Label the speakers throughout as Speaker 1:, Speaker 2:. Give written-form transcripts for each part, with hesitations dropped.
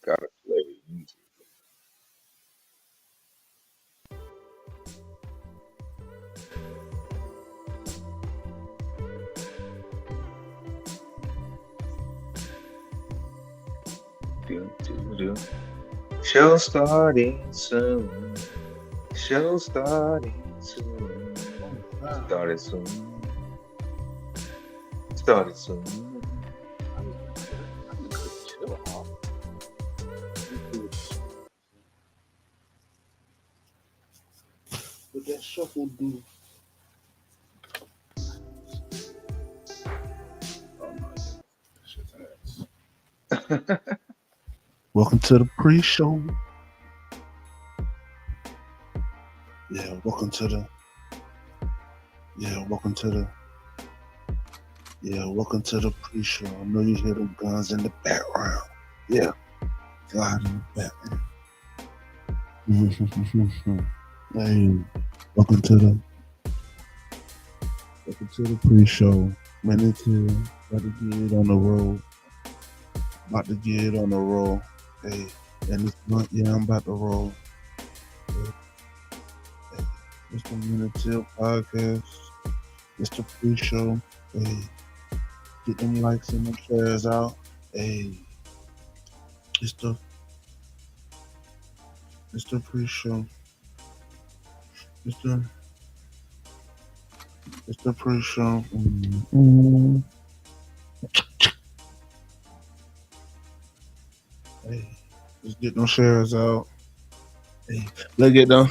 Speaker 1: Gotta play music. Do, do, do. Show starting soon. Show starting soon. Started soon. Started soon.
Speaker 2: What that shuffle do? Oh my goodness. Welcome to the pre-show. Welcome to the pre-show. I know you hear them guns in the background. Yeah, God in the background. Hey, welcome to the pre-show. Minute here, about to get on the road. Hey, and this month, I'm about to roll. Hey, it's the Minute Till podcast. It's the pre-show. Hey, get them likes and them shares out. Hey, it's the pre-show. It's the pre-show. Hey, just get them shares out. Hey, look at them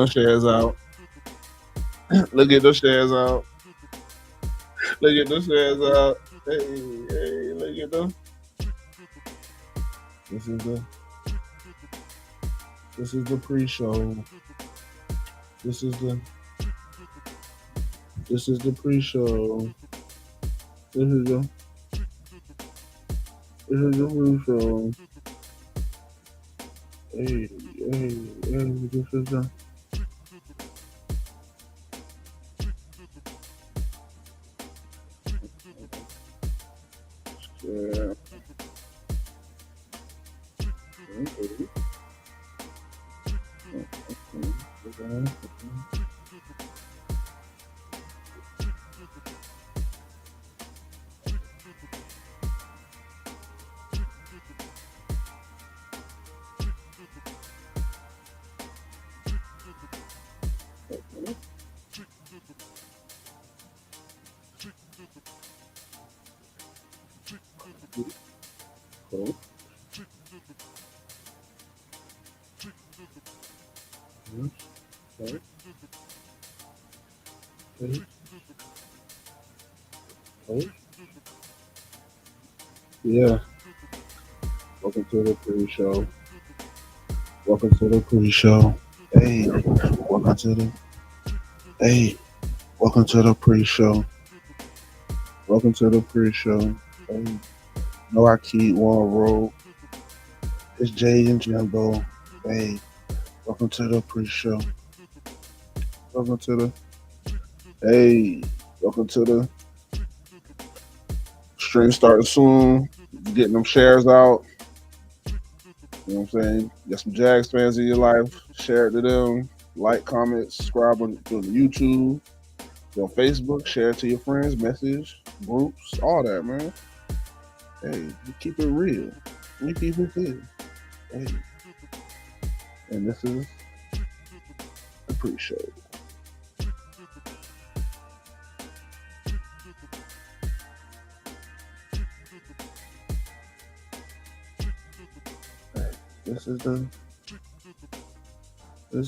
Speaker 2: shares out. Look at those shares out. Look at those shares out. Hey, look at them. This is the pre-show. This is the pre-show. This is the pre-show. Hey, this is the Yeah. Welcome to the pre-show. Hey, welcome to the pre-show. Hey, know I keep one roll. It's J and J.I.M.B.O. Hey, welcome to the pre-show. Welcome to the stream starting soon. Getting them shares out. You know what I'm saying? Got some Jags fans in your life. Share it to them. Like, comment, subscribe on YouTube. On Facebook, share it to your friends, message, groups, all that, man. Hey, we keep it real. We keep it real. Hey. And this is the pre-show. This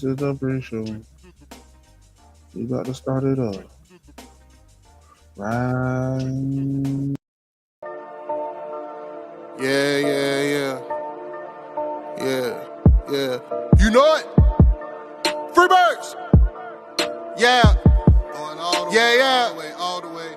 Speaker 2: is the pre-show. We got to start it up. Right.
Speaker 3: Yeah. You know it? Free birds. Yeah. Going all the way. All the way.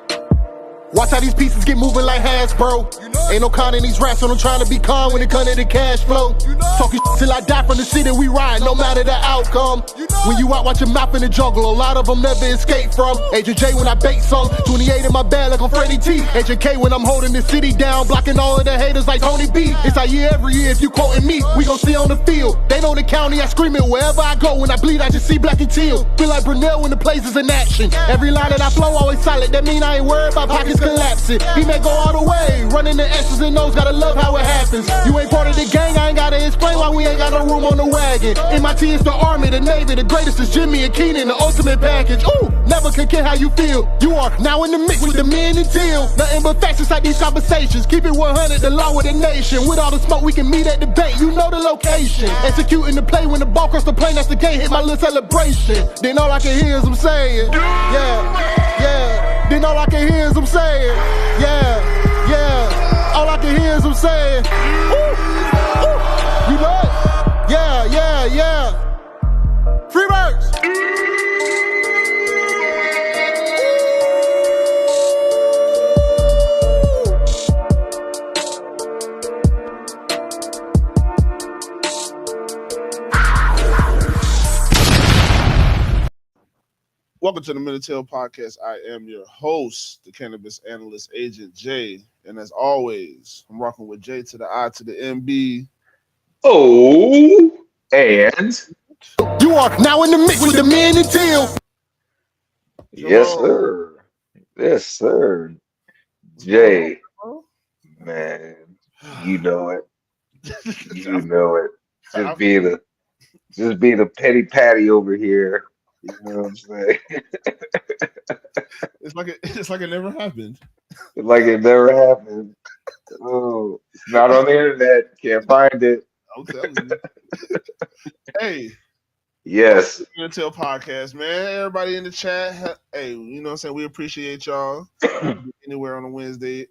Speaker 3: Watch how these pieces get moving like Hasbro. You know Ain't no con in these raps, so I'm trying to be calm when it comes to the cash flow. Talking till I die from the city we ride, no matter the outcome. When you out, watch your mouth in the jungle, a lot of them never escape from. Agent J when I bait some, 28 in my bag like I'm Freddie T. Agent K when I'm holding the city down, blocking all of the haters like Tony B. It's our year every year, if you quoting me, we gon' see on the field. They know the county, I scream it wherever I go. When I bleed, I just see black and teal. Feel like Brunel when the place is in action. Every line that I flow always solid, that mean I ain't worried about pockets collapsing. He may go all the way, running the X's and O's, gotta love how it happens. You ain't part of the gang, I ain't gotta explain why we ain't got no room on the wagon. MIT is the army, the navy, the greatest is Jimmy and Keenan, the ultimate package. Ooh, never can care how you feel. You are now in the mix with the men and teal. Nothing but facts inside these conversations. Keep it 100, the law of the nation. With all the smoke, we can meet at the bank. You know the location. Executing the play when the ball cross the plane. That's the game. Hit my little celebration. Then all I can hear is them saying, yeah, yeah. Then all I can hear is them saying, yeah, yeah. All I can hear is them saying, ooh, ooh. You know it? Yeah, yeah, yeah. Free birds.
Speaker 2: Welcome to the Minute Tail Podcast. I am your host, the cannabis analyst, Agent J. And as always, I'm rocking with J to the I to the M.B.
Speaker 1: Oh, and
Speaker 3: You are now in the mix with the men and teal.
Speaker 1: yes, sir. Yes, sir. Jay, man, you know it. You know it. Just be the petty patty over here. You know what I'm saying?
Speaker 2: It's like it never happened.
Speaker 1: Like it never happened. Oh, it's not on the internet. Can't find it.
Speaker 2: I'm telling you. Hey.
Speaker 1: Yes.
Speaker 2: Minute Tail Podcast, man. Everybody in the chat. Hey, you know what I'm saying? We appreciate y'all. Anywhere on a Wednesday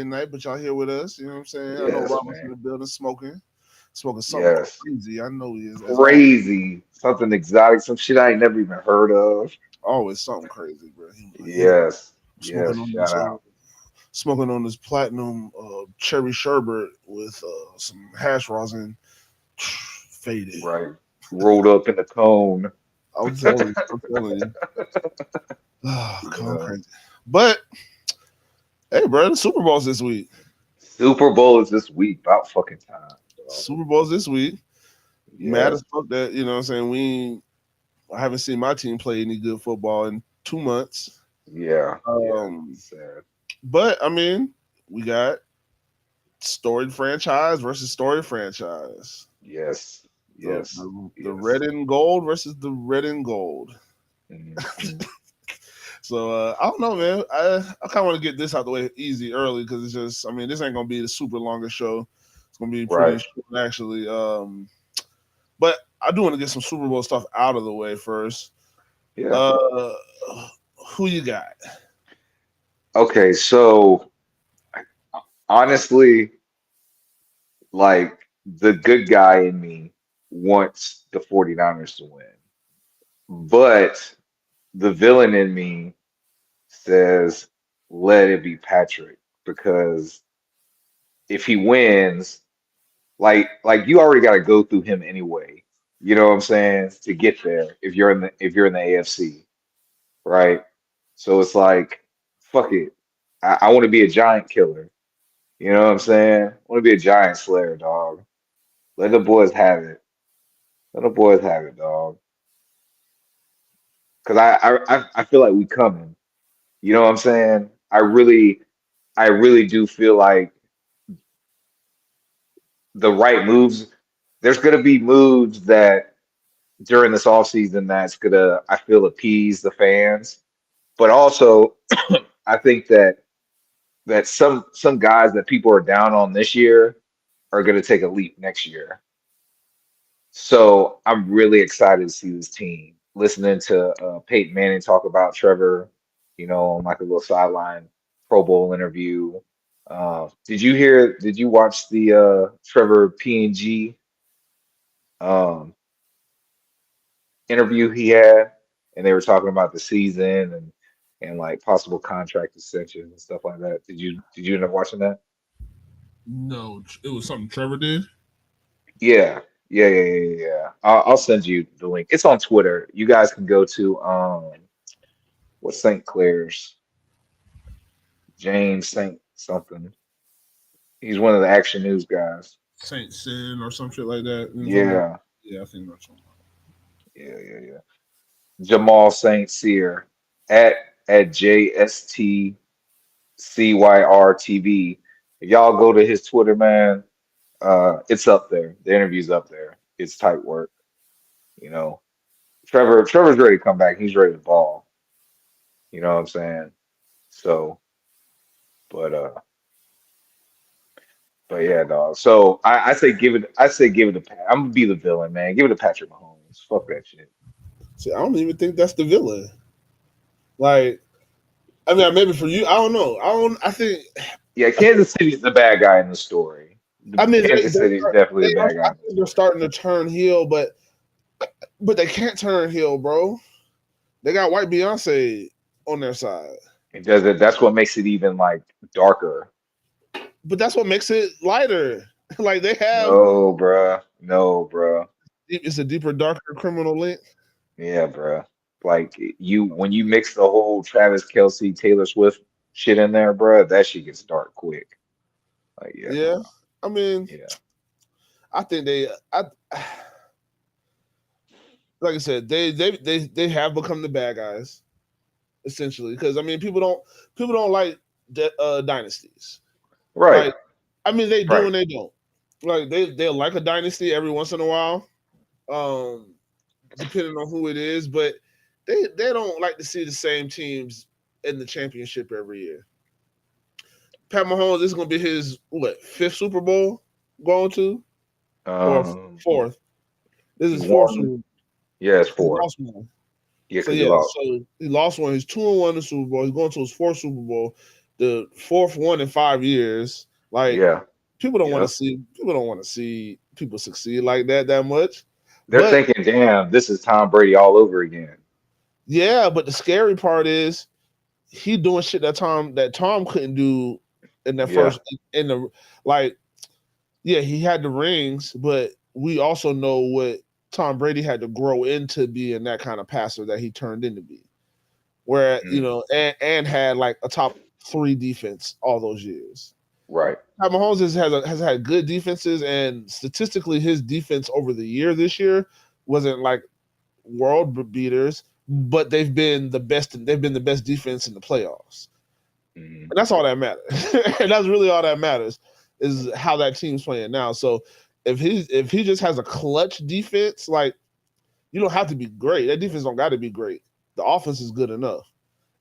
Speaker 2: night, but y'all here with us. You know what I'm saying?
Speaker 1: Yes,
Speaker 2: I know Robert's
Speaker 1: man.
Speaker 2: in the building smoking something
Speaker 1: Yes.
Speaker 2: crazy. I know he is.
Speaker 1: Crazy. Something exotic, some shit I ain't never even heard of.
Speaker 2: Always something crazy, bro.
Speaker 1: Yes.
Speaker 2: Smoking
Speaker 1: Yes.
Speaker 2: on
Speaker 1: Shout
Speaker 2: this,
Speaker 1: out.
Speaker 2: smoking on this platinum cherry sherbet with some hash rosin. Faded.
Speaker 1: Right. Rolled up in a cone.
Speaker 2: I'm telling you.
Speaker 1: Yeah.
Speaker 2: Crazy. But hey, bro, the Super Bowl's this week.
Speaker 1: Super Bowl is this week. About fucking time. Bro.
Speaker 2: Super Bowl's this week.
Speaker 1: Yeah.
Speaker 2: Mad as fuck that, you know what I'm saying? I haven't seen my team play any good football in 2 months.
Speaker 1: Yeah. Sad.
Speaker 2: But I mean, we got storied franchise versus storied franchise.
Speaker 1: Yes. Yes.
Speaker 2: The red and gold versus the red and gold.
Speaker 1: Mm-hmm.
Speaker 2: So I don't know, man. I kind of want to get this out the way easy early because it's just, I mean, this ain't gonna be the super longest show. It's gonna be pretty short, actually. But I do want to get some Super Bowl stuff out of the way first.
Speaker 1: Yeah.
Speaker 2: Who you got?
Speaker 1: Okay, so honestly, like the good guy in me wants the 49ers to win. But the villain in me says, let it be Patrick. Because if he wins, like you already got to go through him anyway. You know what I'm saying? To get there if you're in the AFC, right? So it's like, fuck it. I want to be a giant killer. You know what I'm saying? I want to be a giant slayer, dog. Let the boys have it. Let the boys have it, dog. Because I feel like we coming. You know what I'm saying? I really do feel like the right moves. There's gonna be moves that during this offseason that's gonna, I feel, appease the fans. But also, I think that some guys that people are down on this year are gonna take a leap next year. So I'm really excited to see this team. Listening to Peyton Manning talk about Trevor, on like a little sideline Pro Bowl interview. Did you watch the Trevor P&G um, interview he had? And they were talking about the season and like possible contract extensions and stuff like that. Did you end up watching that?
Speaker 2: No, it was something Trevor did.
Speaker 1: Yeah, yeah. I'll send you the link. It's on Twitter. You guys can go to what's St. Clair's James Saint something. He's one of the Action News guys.
Speaker 2: Saint Sin or some shit like that. You know what I'm talking about?
Speaker 1: Yeah,
Speaker 2: Yeah, I think that's something.
Speaker 1: yeah. Jamal St. Cyr at JSTCYRTV. If y'all go to his Twitter, man, it's up there. The interview's up there. It's tight work. You know, Trevor's ready to come back. He's ready to ball. You know what I'm saying? So, but but yeah, dog. So I say give it. I say give it to Pat. I'm gonna be the villain, man. Give it to Patrick Mahomes. Fuck that shit.
Speaker 2: See, I don't even think that's the villain. Like, I mean, maybe for you, I don't know. I think.
Speaker 1: Yeah, Kansas City's the bad guy in the story.
Speaker 2: I mean,
Speaker 1: Kansas City's definitely
Speaker 2: they
Speaker 1: the
Speaker 2: are.
Speaker 1: bad guy
Speaker 2: I
Speaker 1: in the
Speaker 2: think they're
Speaker 1: story.
Speaker 2: starting to turn heel, but they can't turn heel, bro. They got white Beyonce on their side.
Speaker 1: It does it. That's what makes it even like darker.
Speaker 2: But that's what makes it lighter. Like they have,
Speaker 1: No, bruh. No, bruh.
Speaker 2: it's a deeper, darker criminal link.
Speaker 1: Yeah, bruh. Like you, when you mix the whole Travis Kelce, Taylor Swift shit in there, bruh, that shit gets dark quick. Like, yeah,
Speaker 2: Yeah, I mean,
Speaker 1: yeah,
Speaker 2: I think I like I said, they have become the bad guys essentially because I mean people don't like dynasties.
Speaker 1: right,
Speaker 2: Like I mean they do
Speaker 1: right.
Speaker 2: and they don't. Like they like a dynasty every once in a while, um, depending on who it is, but they don't like to see the same teams in the championship every year. Pat Mahomes, this is gonna be his what fifth Super Bowl going to or
Speaker 1: Um,
Speaker 2: fourth. This
Speaker 1: he
Speaker 2: is fourth
Speaker 1: won.
Speaker 2: Super Bowl.
Speaker 1: Yeah, it's
Speaker 2: He
Speaker 1: four.
Speaker 2: lost one.
Speaker 1: Yeah,
Speaker 2: So
Speaker 1: because he
Speaker 2: yeah,
Speaker 1: lost.
Speaker 2: so he lost one. He's 2-1 in the Super Bowl. He's going to his fourth Super Bowl, the fourth one in 5 years. Like
Speaker 1: Yeah, yep.
Speaker 2: people don't want to see people succeed like that much.
Speaker 1: They're
Speaker 2: But
Speaker 1: thinking, damn, this is Tom Brady all over again.
Speaker 2: yeah, but the scary part is he doing shit that Tom couldn't do in that
Speaker 1: Yeah.
Speaker 2: first in the like yeah, he had the rings, but we also know what Tom Brady had to grow into being that kind of passer that he turned into be. Where
Speaker 1: Mm,
Speaker 2: and had like a top three defense all those years.
Speaker 1: right.
Speaker 2: Pat Mahomes has had good defenses, and statistically, his defense over the year this year wasn't like world beaters, but they've been the best. They've been the best defense in the playoffs,
Speaker 1: Mm,
Speaker 2: and that's all that matters. And that's really all that matters is how that team's playing now. So if he just has a clutch defense, like you don't have to be great. That defense don't got to be great. The offense is good enough.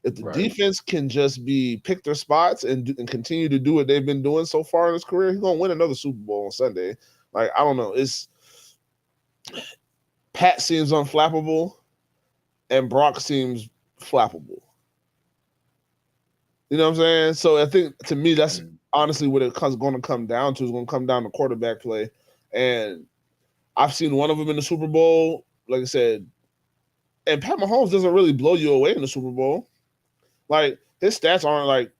Speaker 2: If the
Speaker 1: right.
Speaker 2: defense can just be pick their spots and continue to do what they've been doing so far in his career, he's gonna win another Super Bowl on Sunday. Like I don't know, it's Pat seems unflappable and Brock seems flappable. You know what I'm saying? So I think to me that's
Speaker 1: Mm,
Speaker 2: honestly what it's going to come down to. Is going to come down to quarterback play, and I've seen one of them in the Super Bowl. Like I said, and Pat Mahomes doesn't really blow you away in the Super Bowl. Like his stats aren't like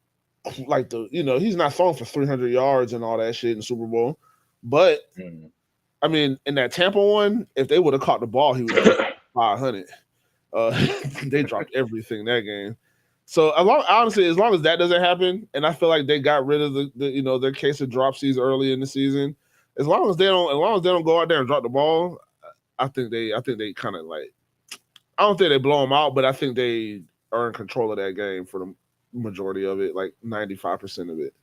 Speaker 2: he's not throwing for 300 yards and all that shit in the Super Bowl. But
Speaker 1: mm.
Speaker 2: I mean, in that Tampa one, if they would have caught the ball, he would have put 500. Uh, they dropped everything that game. So as long as that doesn't happen, and I feel like they got rid of their case of dropsies early in the season. As long as they don't go out there and drop the ball, I think they kind of like. I don't think they blow them out, but I think they are in control of that game for the majority of it, like 95% of it,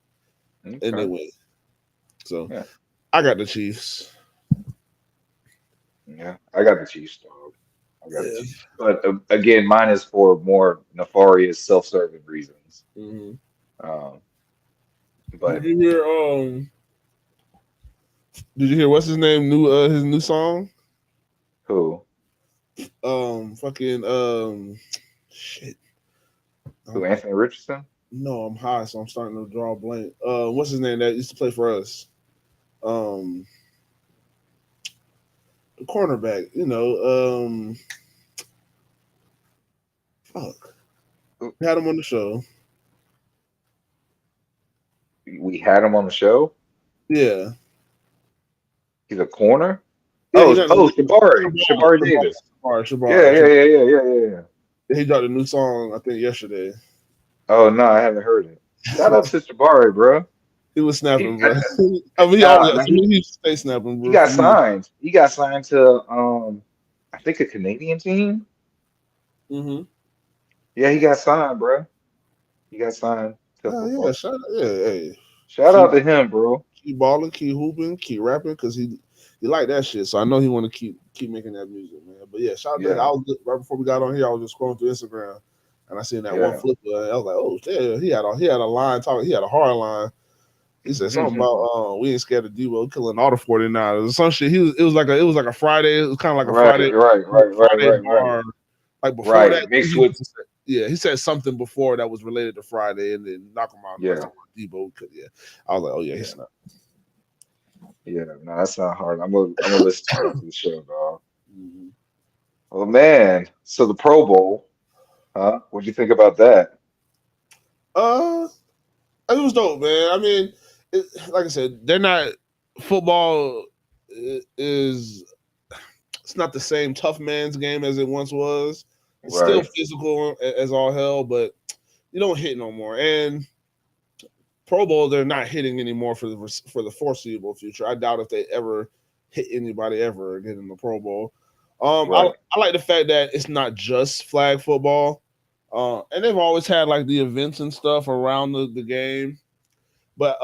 Speaker 2: and they
Speaker 1: Okay.
Speaker 2: win. So
Speaker 1: Yeah.
Speaker 2: I got the Chiefs.
Speaker 1: Yeah. I got the Chiefs, dog. I got the
Speaker 2: Yeah.
Speaker 1: Chiefs. But again, mine is for more nefarious, self-serving reasons.
Speaker 2: Mm-hmm.
Speaker 1: Um,
Speaker 2: Did
Speaker 1: but
Speaker 2: you hear? Did you hear what's his name? His new song.
Speaker 1: who?
Speaker 2: Fucking shit.
Speaker 1: Who? Anthony Richardson?
Speaker 2: No, I'm high, so I'm starting to draw a blank. What's his name that used to play for us? Um, the cornerback. Fuck. We had him on the show.
Speaker 1: We had him on the show.
Speaker 2: Yeah.
Speaker 1: He's a corner.
Speaker 2: Yeah, he got
Speaker 1: Shabari Davis. Yeah,
Speaker 2: Shabar.
Speaker 1: yeah, yeah, yeah, yeah, yeah, yeah.
Speaker 2: He dropped a new song, I think, yesterday.
Speaker 1: Oh no, I haven't heard it. Shout out to Shabari, bro.
Speaker 2: He was
Speaker 1: He,
Speaker 2: snapping, bro. I mean,
Speaker 1: nah,
Speaker 2: I
Speaker 1: nah,
Speaker 2: mean, he stay snapping,
Speaker 1: he
Speaker 2: bro.
Speaker 1: got
Speaker 2: For me.
Speaker 1: signed. He got signed to I think a Canadian team.
Speaker 2: Mm-hmm.
Speaker 1: Yeah, he got signed, bro. He got signed to a football
Speaker 2: Yeah,
Speaker 1: team.
Speaker 2: hey,
Speaker 1: Shout out
Speaker 2: keep
Speaker 1: to him, bro.
Speaker 2: keep balling, keep hooping, keep rapping, because he like that shit. So I know he want to keep making that music, man. But yeah, shout out to him.
Speaker 1: Yeah,
Speaker 2: Right before we got on here, I was just scrolling through Instagram, and I seen that one
Speaker 1: yeah.
Speaker 2: flip. I was like, oh, yeah, he had a line talking. He had a hard line. He said something about we ain't scared of D-Bo killing all the 49ers or some shit. It was like a Friday. It was kind of like a
Speaker 1: Right,
Speaker 2: Friday
Speaker 1: right, right, right,
Speaker 2: Friday
Speaker 1: right, right.
Speaker 2: bar. Like before that,
Speaker 1: Right. Mixed with
Speaker 2: he said something before that was related to Friday, and then knock him out. And I
Speaker 1: yeah,
Speaker 2: talking about Debo. Yeah, I was like, oh yeah,
Speaker 1: yeah,
Speaker 2: he's not.
Speaker 1: yeah. No, that's not hard. I'm gonna listen to it after the show, dog.
Speaker 2: Mhm.
Speaker 1: Well, man. So the Pro Bowl, huh? What'd you think about that?
Speaker 2: Uh, it was dope, man. I mean, like I said, they're not football is it's not the same tough man's game as it once was. It's still
Speaker 1: Right,
Speaker 2: physical as all hell, but you don't hit no more. And Pro Bowl, they're not hitting anymore for the foreseeable future. I doubt if they ever hit anybody ever again in the Pro Bowl.
Speaker 1: right,
Speaker 2: I like the fact that it's not just flag football, and they've always had like the events and stuff around the game. But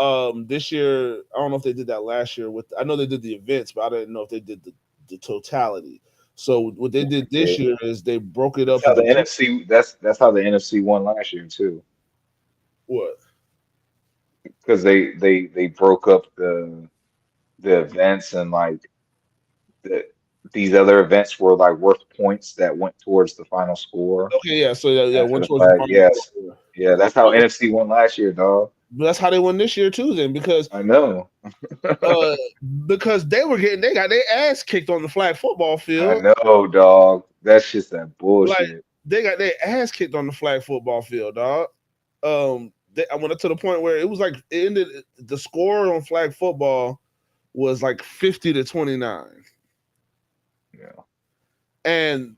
Speaker 2: this year, I don't know if they did that last year. I know they did the events, but I didn't know if they did the totality. So what they did
Speaker 1: yeah.
Speaker 2: this year is they broke it
Speaker 1: That's
Speaker 2: up
Speaker 1: how the
Speaker 2: into two.
Speaker 1: NFC. That's how the NFC won last year too,
Speaker 2: What?
Speaker 1: because they broke up the events and like the, these other events were like worth points that went towards the final score
Speaker 2: Okay, yeah. So yeah,
Speaker 1: after
Speaker 2: one
Speaker 1: the
Speaker 2: towards the
Speaker 1: flag.
Speaker 2: final
Speaker 1: Yes,
Speaker 2: score.
Speaker 1: yeah, that's how NFC won last year, dog.
Speaker 2: But that's how they won this year too. Then
Speaker 1: I know.
Speaker 2: uh, because they got their ass kicked on the flag football
Speaker 1: I
Speaker 2: field.
Speaker 1: know, dog. That's just that
Speaker 2: Like
Speaker 1: bullshit.
Speaker 2: they got their ass kicked on the flag football field, dog. I went up to the point where it was like it ended. The score on flag football was like 50-29,
Speaker 1: Yeah,
Speaker 2: and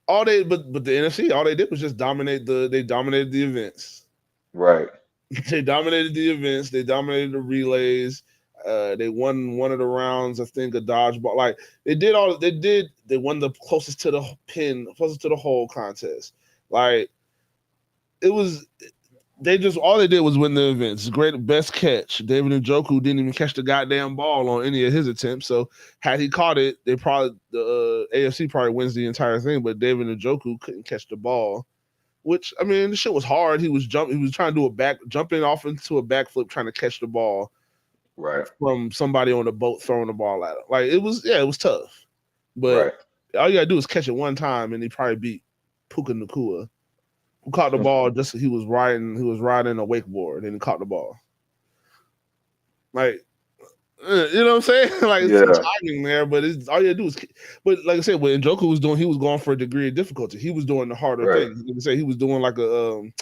Speaker 2: but the NFC all they did was just dominated the events.
Speaker 1: right,
Speaker 2: They dominated the events. They dominated the relays. They won one of the rounds. I think a dodgeball. Like they did all. They did. They won the closest to the pin, closest to the hole contest. Like it was. They just all they did was win the events. Great best catch. David Njoku didn't even catch the goddamn ball on any of his attempts. So had he caught it, the AFC probably wins the entire thing. But David Njoku couldn't catch the ball. Which I mean, the shit was hard. He was trying to do jumping off into a backflip, trying to catch the ball
Speaker 1: right,
Speaker 2: from somebody on the boat throwing the ball at him. Like it was tough. But
Speaker 1: right.
Speaker 2: all you gotta do is catch it one time, and he probably beat Puka Nakua, who caught the ball just he was riding a wakeboard and he caught the ball. Like you know what I'm saying? Like it's some
Speaker 1: Yeah,
Speaker 2: timing there, but it's all you gotta do is. But like I said, what Njoku was doing, he was going for a degree of difficulty. He was doing the harder
Speaker 1: right,
Speaker 2: thing. Like I say, he was doing like like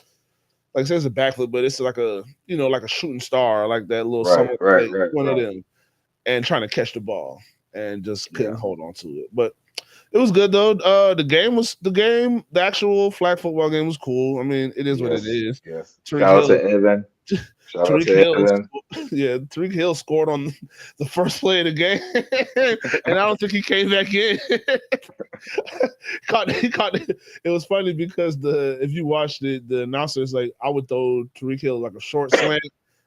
Speaker 2: I said, it's a backflip, but it's like like a shooting star, like that little
Speaker 1: right,
Speaker 2: summer
Speaker 1: right,
Speaker 2: play,
Speaker 1: right,
Speaker 2: one of
Speaker 1: right.
Speaker 2: them, and trying to catch the ball and just couldn't
Speaker 1: Yeah.
Speaker 2: hold on to it. But it was good though. The actual flag football game was cool. I mean, it is what it
Speaker 1: Yes,
Speaker 2: is.
Speaker 1: yes.
Speaker 2: Tariq
Speaker 1: Shout out
Speaker 2: Hill
Speaker 1: to Evan. Shout out
Speaker 2: Tariq
Speaker 1: to
Speaker 2: Hill,
Speaker 1: Evan.
Speaker 2: yeah, Tariq Hill scored on the first play of the game, and I don't think he came back in. He caught it. It was funny because if you watched it, the announcers like I would throw Tariq Hill like a short slant,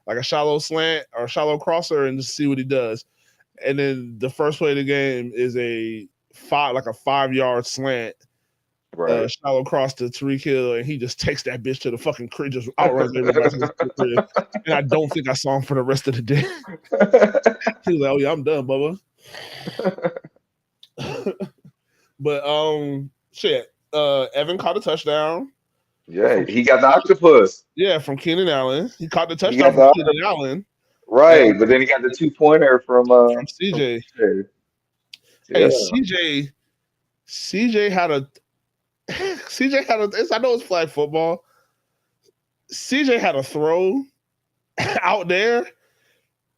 Speaker 2: like a shallow slant or a shallow crosser, and just see what he does. And then the first play of the game is a 5-yard slant
Speaker 1: Right.
Speaker 2: shallow cross to Tariq Hill, and he just takes that bitch to the fucking crib, just outruns everybody to the crib. And I don't think I saw him for the rest of the day. He was like, "Oh yeah, I'm done, Bubba." But shit. Evan caught a touchdown
Speaker 1: Yeah,
Speaker 2: from
Speaker 1: he got the octopus.
Speaker 2: from Keenan Allen. He caught the
Speaker 1: He
Speaker 2: touchdown
Speaker 1: got
Speaker 2: from
Speaker 1: the
Speaker 2: Keenan Allen
Speaker 1: right,
Speaker 2: and
Speaker 1: but then he got the 2-pointer
Speaker 2: from
Speaker 1: from
Speaker 2: CJ.
Speaker 1: CJ.
Speaker 2: Hey,
Speaker 1: Yeah,
Speaker 2: CJ had a CJ had a. I know it's flag football. CJ had a throw out there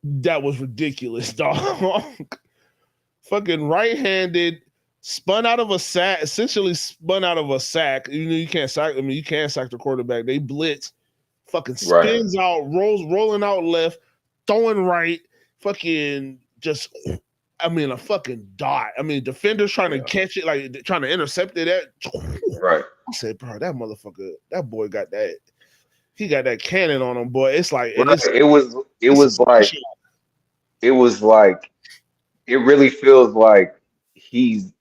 Speaker 2: That was ridiculous, dog. Fucking right-handed, spun out of a sack, essentially spun out of a sack. You know, you can't sack. I mean, you can't sack the quarterback. They blitz, fucking
Speaker 1: Right.
Speaker 2: spins out, rolling out left, throwing right, fucking just. I mean, a fucking dot. I mean, defenders trying to
Speaker 1: Yeah.
Speaker 2: catch it, like trying to intercept it.
Speaker 1: Right.
Speaker 2: I said, bro, that motherfucker, that boy got that. He got that cannon on him, boy. It's like, and
Speaker 1: Right.
Speaker 2: it's
Speaker 1: It
Speaker 2: it's a
Speaker 1: was like
Speaker 2: special.
Speaker 1: it was like it really feels like he's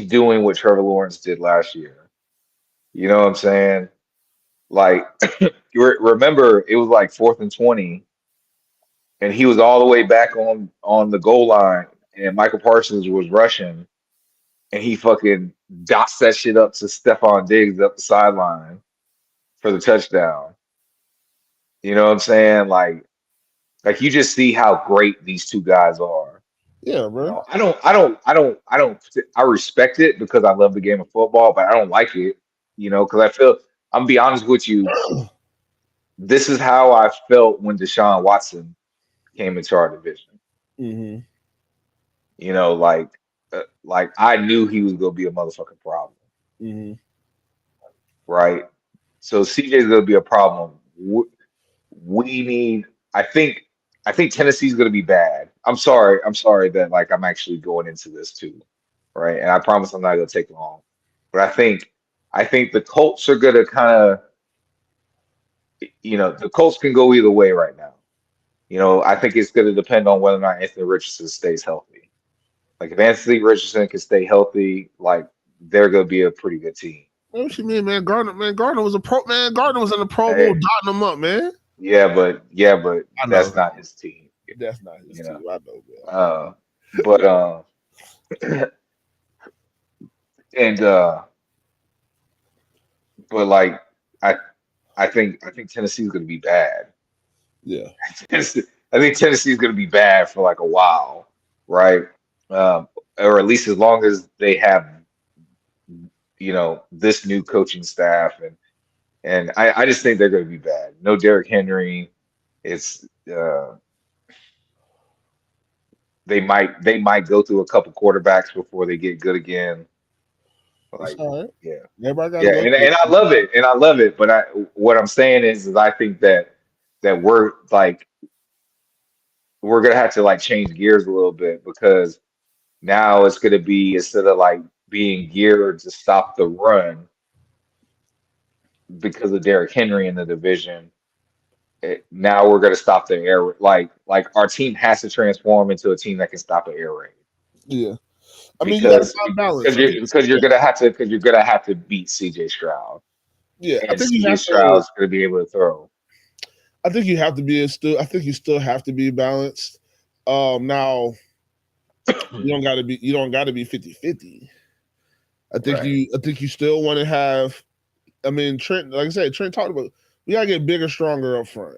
Speaker 1: doing what Trevor Lawrence did last year. You know what I'm saying? Like remember it was like 4th and 20 and he was all the way back on the goal line and Michael Parsons was rushing and he fucking dots that shit up to Stephon Diggs up the sideline for the touchdown. You know what I'm saying? Like you just see how great these two guys are.
Speaker 2: Yeah,
Speaker 1: You
Speaker 2: bro.
Speaker 1: know, I respect it because I love the game of football, but I don't like it, you know, because I feel I'm gonna be honest with you, this is how I felt when Deshaun Watson came into our division.
Speaker 2: Mm-hmm.
Speaker 1: You know, like I knew he was gonna be a motherfucking problem,
Speaker 2: Mm-hmm.
Speaker 1: right? So CJ's gonna be a problem. We need. I think Tennessee's gonna be bad. I'm sorry. I'm sorry that like I'm actually going into this too, right? And I promise I'm not gonna take long. But I think the Colts are gonna kind of, you know, the Colts can go either way right now. You know, I think it's gonna depend on whether or not Anthony Richardson stays healthy. Like if Anthony Richardson can stay healthy, like they're gonna be a pretty good team.
Speaker 2: What you mean, man? Gardner was a pro man. Gardner was in the Pro Bowl,
Speaker 1: Hey,
Speaker 2: dotting them up, man.
Speaker 1: yeah, but
Speaker 2: I
Speaker 1: that's
Speaker 2: know
Speaker 1: not his team,
Speaker 2: that's not his
Speaker 1: you
Speaker 2: team.
Speaker 1: know.
Speaker 2: I know, man.
Speaker 1: But and but like I I think Tennessee's gonna be bad.
Speaker 2: Yeah,
Speaker 1: I think Tennessee's gonna be bad for like a while, right? Um, or at least as long as they have, you know, this new coaching staff and I just think they're gonna be bad. No Derrick Henry. It's they might go through a couple quarterbacks before they get good again.
Speaker 2: it's
Speaker 1: Like,
Speaker 2: all right.
Speaker 1: yeah.
Speaker 2: Everybody got to
Speaker 1: Yeah,
Speaker 2: go through
Speaker 1: and I love it, and I love it. But what I'm saying is I think that we're gonna have to like change gears a little bit because now it's gonna be instead of like being geared to stop the run because of Derrick Henry in the division. Now we're gonna stop the air. Like our team has to transform into a team that can stop an air raid
Speaker 2: it. Yeah, I mean, you got to
Speaker 1: because
Speaker 2: find balance. I think.
Speaker 1: you're gonna have to beat CJ Stroud
Speaker 2: Yeah, I
Speaker 1: and
Speaker 2: think you
Speaker 1: CJ
Speaker 2: have to.
Speaker 1: Stroud's gonna be able to throw.
Speaker 2: I think you have to be still. I think you still have to be balanced. Now you don't got to be. You don't got to be 50-50. I think
Speaker 1: Right.
Speaker 2: you. I think you still want to have. I mean, Trent. Like I said, Trent talked about. We gotta get bigger, stronger up front.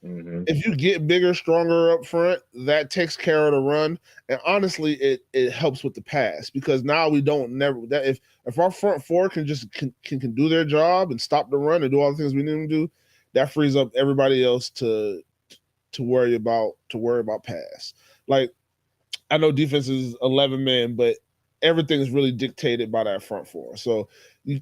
Speaker 1: Hmm.
Speaker 2: If you get bigger, stronger up front, that takes care of the run. And honestly, it helps with the pass because now we don't never that if our front four can just can do their job and stop the run and do all the things we need them to do, that frees up everybody else to worry about pass. Like I know defense is 11 men, but everything is really dictated by that front four. So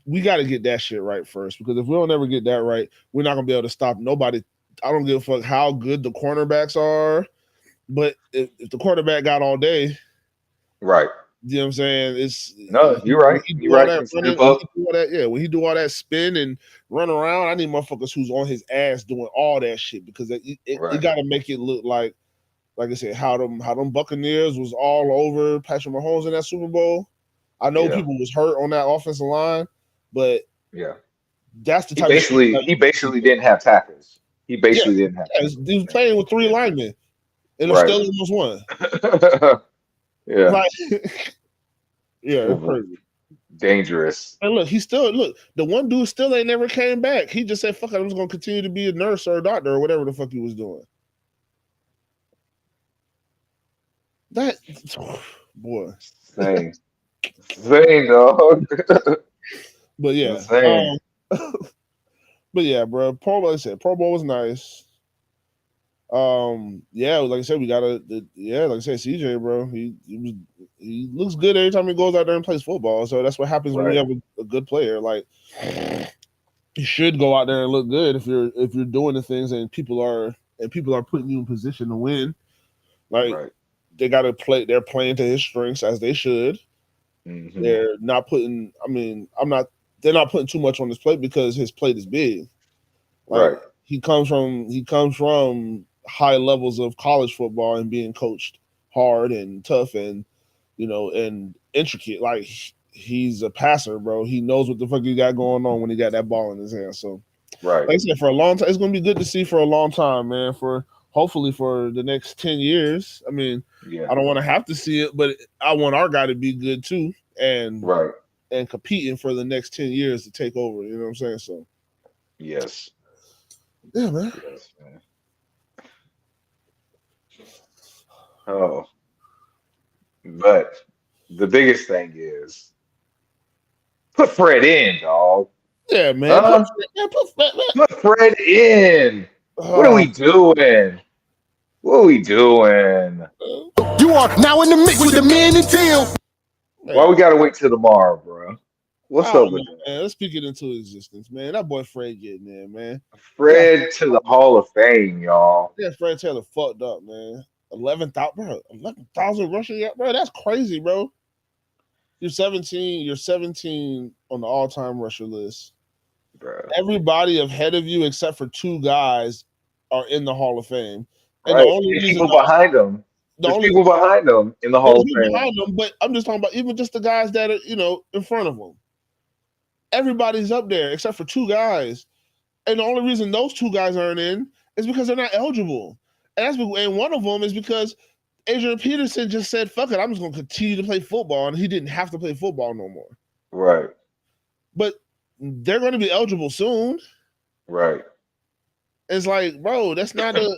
Speaker 2: we got to get that shit right first because if we don't ever get that right, we're not gonna be able to stop nobody. I don't give a fuck how good the cornerbacks are, but if the quarterback got all day,
Speaker 1: Right.
Speaker 2: you know what I'm saying? It's
Speaker 1: No, you're
Speaker 2: when
Speaker 1: right.
Speaker 2: he do
Speaker 1: You're
Speaker 2: all
Speaker 1: right.
Speaker 2: that
Speaker 1: Can
Speaker 2: running,
Speaker 1: step
Speaker 2: when he
Speaker 1: up.
Speaker 2: do all that, yeah, when he do all that spin and run around, I need motherfuckers who's on his ass doing all that shit because it
Speaker 1: Right.
Speaker 2: got to make it look like I said, how them Buccaneers was all over Patrick Mahomes in that Super Bowl. I know
Speaker 1: Yeah.
Speaker 2: people was hurt on that offensive line, but
Speaker 1: Yeah.
Speaker 2: that's the type of shit.
Speaker 1: He basically didn't have tackles. He
Speaker 2: Yeah,
Speaker 1: basically didn't have
Speaker 2: yeah, he was
Speaker 1: tackles.
Speaker 2: playing with three
Speaker 1: Yeah.
Speaker 2: linemen and
Speaker 1: Right.
Speaker 2: still almost won.
Speaker 1: Yeah.
Speaker 2: Like, yeah,
Speaker 1: It
Speaker 2: it's
Speaker 1: was
Speaker 2: crazy.
Speaker 1: dangerous.
Speaker 2: And look, he still look. The one dude still ain't never came back. He just said, "Fuck it, I'm just gonna continue to be a nurse or a doctor or whatever the fuck he was doing." That boy,
Speaker 1: Insane. Insane, dog.
Speaker 2: but yeah,
Speaker 1: Insane.
Speaker 2: but yeah, bro. Pro Bowl, like I said, Pro Bowl was nice. Yeah, like I said, we gotta. Yeah, like I said, CJ, bro, he looks good every time he goes out there and plays football. So that's what happens when you
Speaker 1: Right.
Speaker 2: have a good player. Like you should go out there and look good if you're doing the things and people are putting you in position to win. Like
Speaker 1: Right.
Speaker 2: they got to play. They're playing to his strengths as they should.
Speaker 1: Hmm.
Speaker 2: They're not putting. I mean, I'm not. They're not putting too much on his plate because his plate is big. Like
Speaker 1: Right.
Speaker 2: he comes from high levels of college football and being coached hard and tough and and intricate. Like he's a passer, bro. He knows what the fuck he got going on when he got that ball in his hand. So
Speaker 1: Right.
Speaker 2: like I said, for a long time, it's gonna be good to see for a long time, man. For hopefully for the next 10 years. I mean,
Speaker 1: Yeah.
Speaker 2: I don't want to have to see it, but I want our guy to be good too,
Speaker 1: Right.
Speaker 2: and competing for the next 10 years to take over. You know what I'm saying? So
Speaker 1: Yes.
Speaker 2: yeah, man.
Speaker 1: Yes, man. Oh, but the biggest thing is put Fred in, dog.
Speaker 2: Yeah, man.
Speaker 1: Huh?
Speaker 2: Put man.
Speaker 1: Put Fred in. What are
Speaker 2: Oh,
Speaker 1: we doing? What are we doing?
Speaker 3: You are now in the mix with the men and Teal.
Speaker 1: Why we
Speaker 2: man.
Speaker 1: gotta wait till tomorrow, bro? What's
Speaker 2: I
Speaker 1: up
Speaker 2: don't know,
Speaker 1: with that?
Speaker 2: man. Let's speak it into existence, man. That boy Fred getting there, man. He got
Speaker 1: Fred to the Hall of Fame, y'all.
Speaker 2: Fred Taylor fucked up, man. 11,000, bro. 11,000 rushing yards, bro. That's crazy, bro. You're 17. You're 17 on the all-time rusher list.
Speaker 1: Bro.
Speaker 2: Everybody ahead of you, except for two guys, are in the Hall of Fame. And the
Speaker 1: Right?
Speaker 2: only
Speaker 1: And
Speaker 2: reason,
Speaker 1: people behind him.
Speaker 2: the
Speaker 1: There's
Speaker 2: only
Speaker 1: people behind him in the
Speaker 2: there's
Speaker 1: Hall of
Speaker 2: people
Speaker 1: Fame.
Speaker 2: behind them, but I'm just talking about even just the guys that are in front of them. Everybody's up there except for two guys. And the only reason those two guys aren't in is because they're not eligible. And one of them is because Adrian Peterson just said, "Fuck it, I'm just gonna continue to play football," and he didn't have to play football no more.
Speaker 1: Right.
Speaker 2: But they're going to be eligible soon.
Speaker 1: Right.
Speaker 2: It's like, bro, that's not a.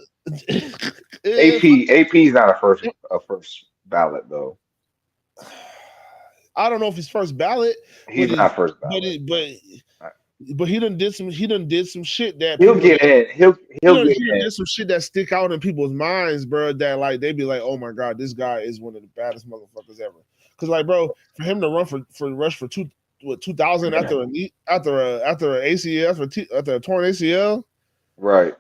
Speaker 1: AP is not a first ballot though.
Speaker 2: I don't know if he's first ballot, but
Speaker 1: He's not first
Speaker 2: but
Speaker 1: ballot.
Speaker 2: he done did some shit that
Speaker 1: He'll
Speaker 2: people
Speaker 1: get in. He'll get
Speaker 2: he done
Speaker 1: in.
Speaker 2: did some shit that stick out in people's minds, bro. That like they be like, oh my god, this guy is one of the baddest motherfuckers ever. Because like, bro, for him to run for rush for 2,000 after a ACL after a torn ACL,
Speaker 1: Right.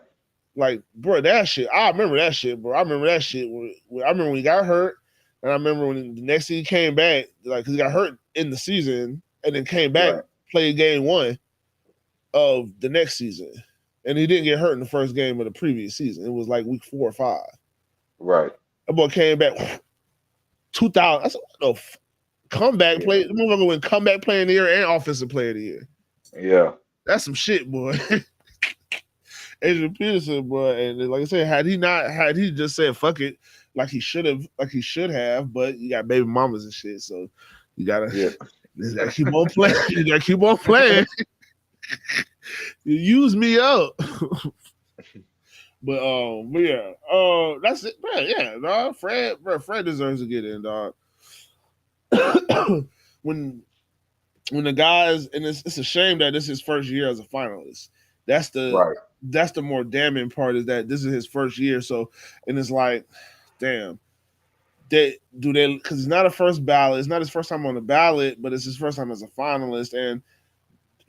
Speaker 2: like, bro, that shit. I remember that shit, bro. I remember that shit. I remember when he got hurt, and I remember when the next season he came back, like, cause he got hurt in the season, and then came back,
Speaker 1: Right.
Speaker 2: played game one of the next season, and he didn't get hurt in the first game of the previous season. It was like week 4 or 5.
Speaker 1: Right.
Speaker 2: That boy came back 2,000. That's what the comeback
Speaker 1: Yeah.
Speaker 2: play. The motherfucker went comeback player of the year and offensive player of the year.
Speaker 1: Yeah.
Speaker 2: That's some shit, boy. Adrian Peterson, boy, and like I said, had he just said fuck it, like he should have, but you got baby mamas and shit, so you gotta,
Speaker 1: Yeah.
Speaker 2: you gotta keep on playing. You gotta keep on playing. You use me up. But yeah, that's it, bro. Yeah, dog. Fred deserves to get in, dog. when the guys, and it's a shame that this is his first year as a finalist. That's
Speaker 1: Right.
Speaker 2: the more damning part, is that this is his first year. So, and it's like, damn, because it's not a first ballot. It's not his first time on the ballot, but it's his first time as a finalist. And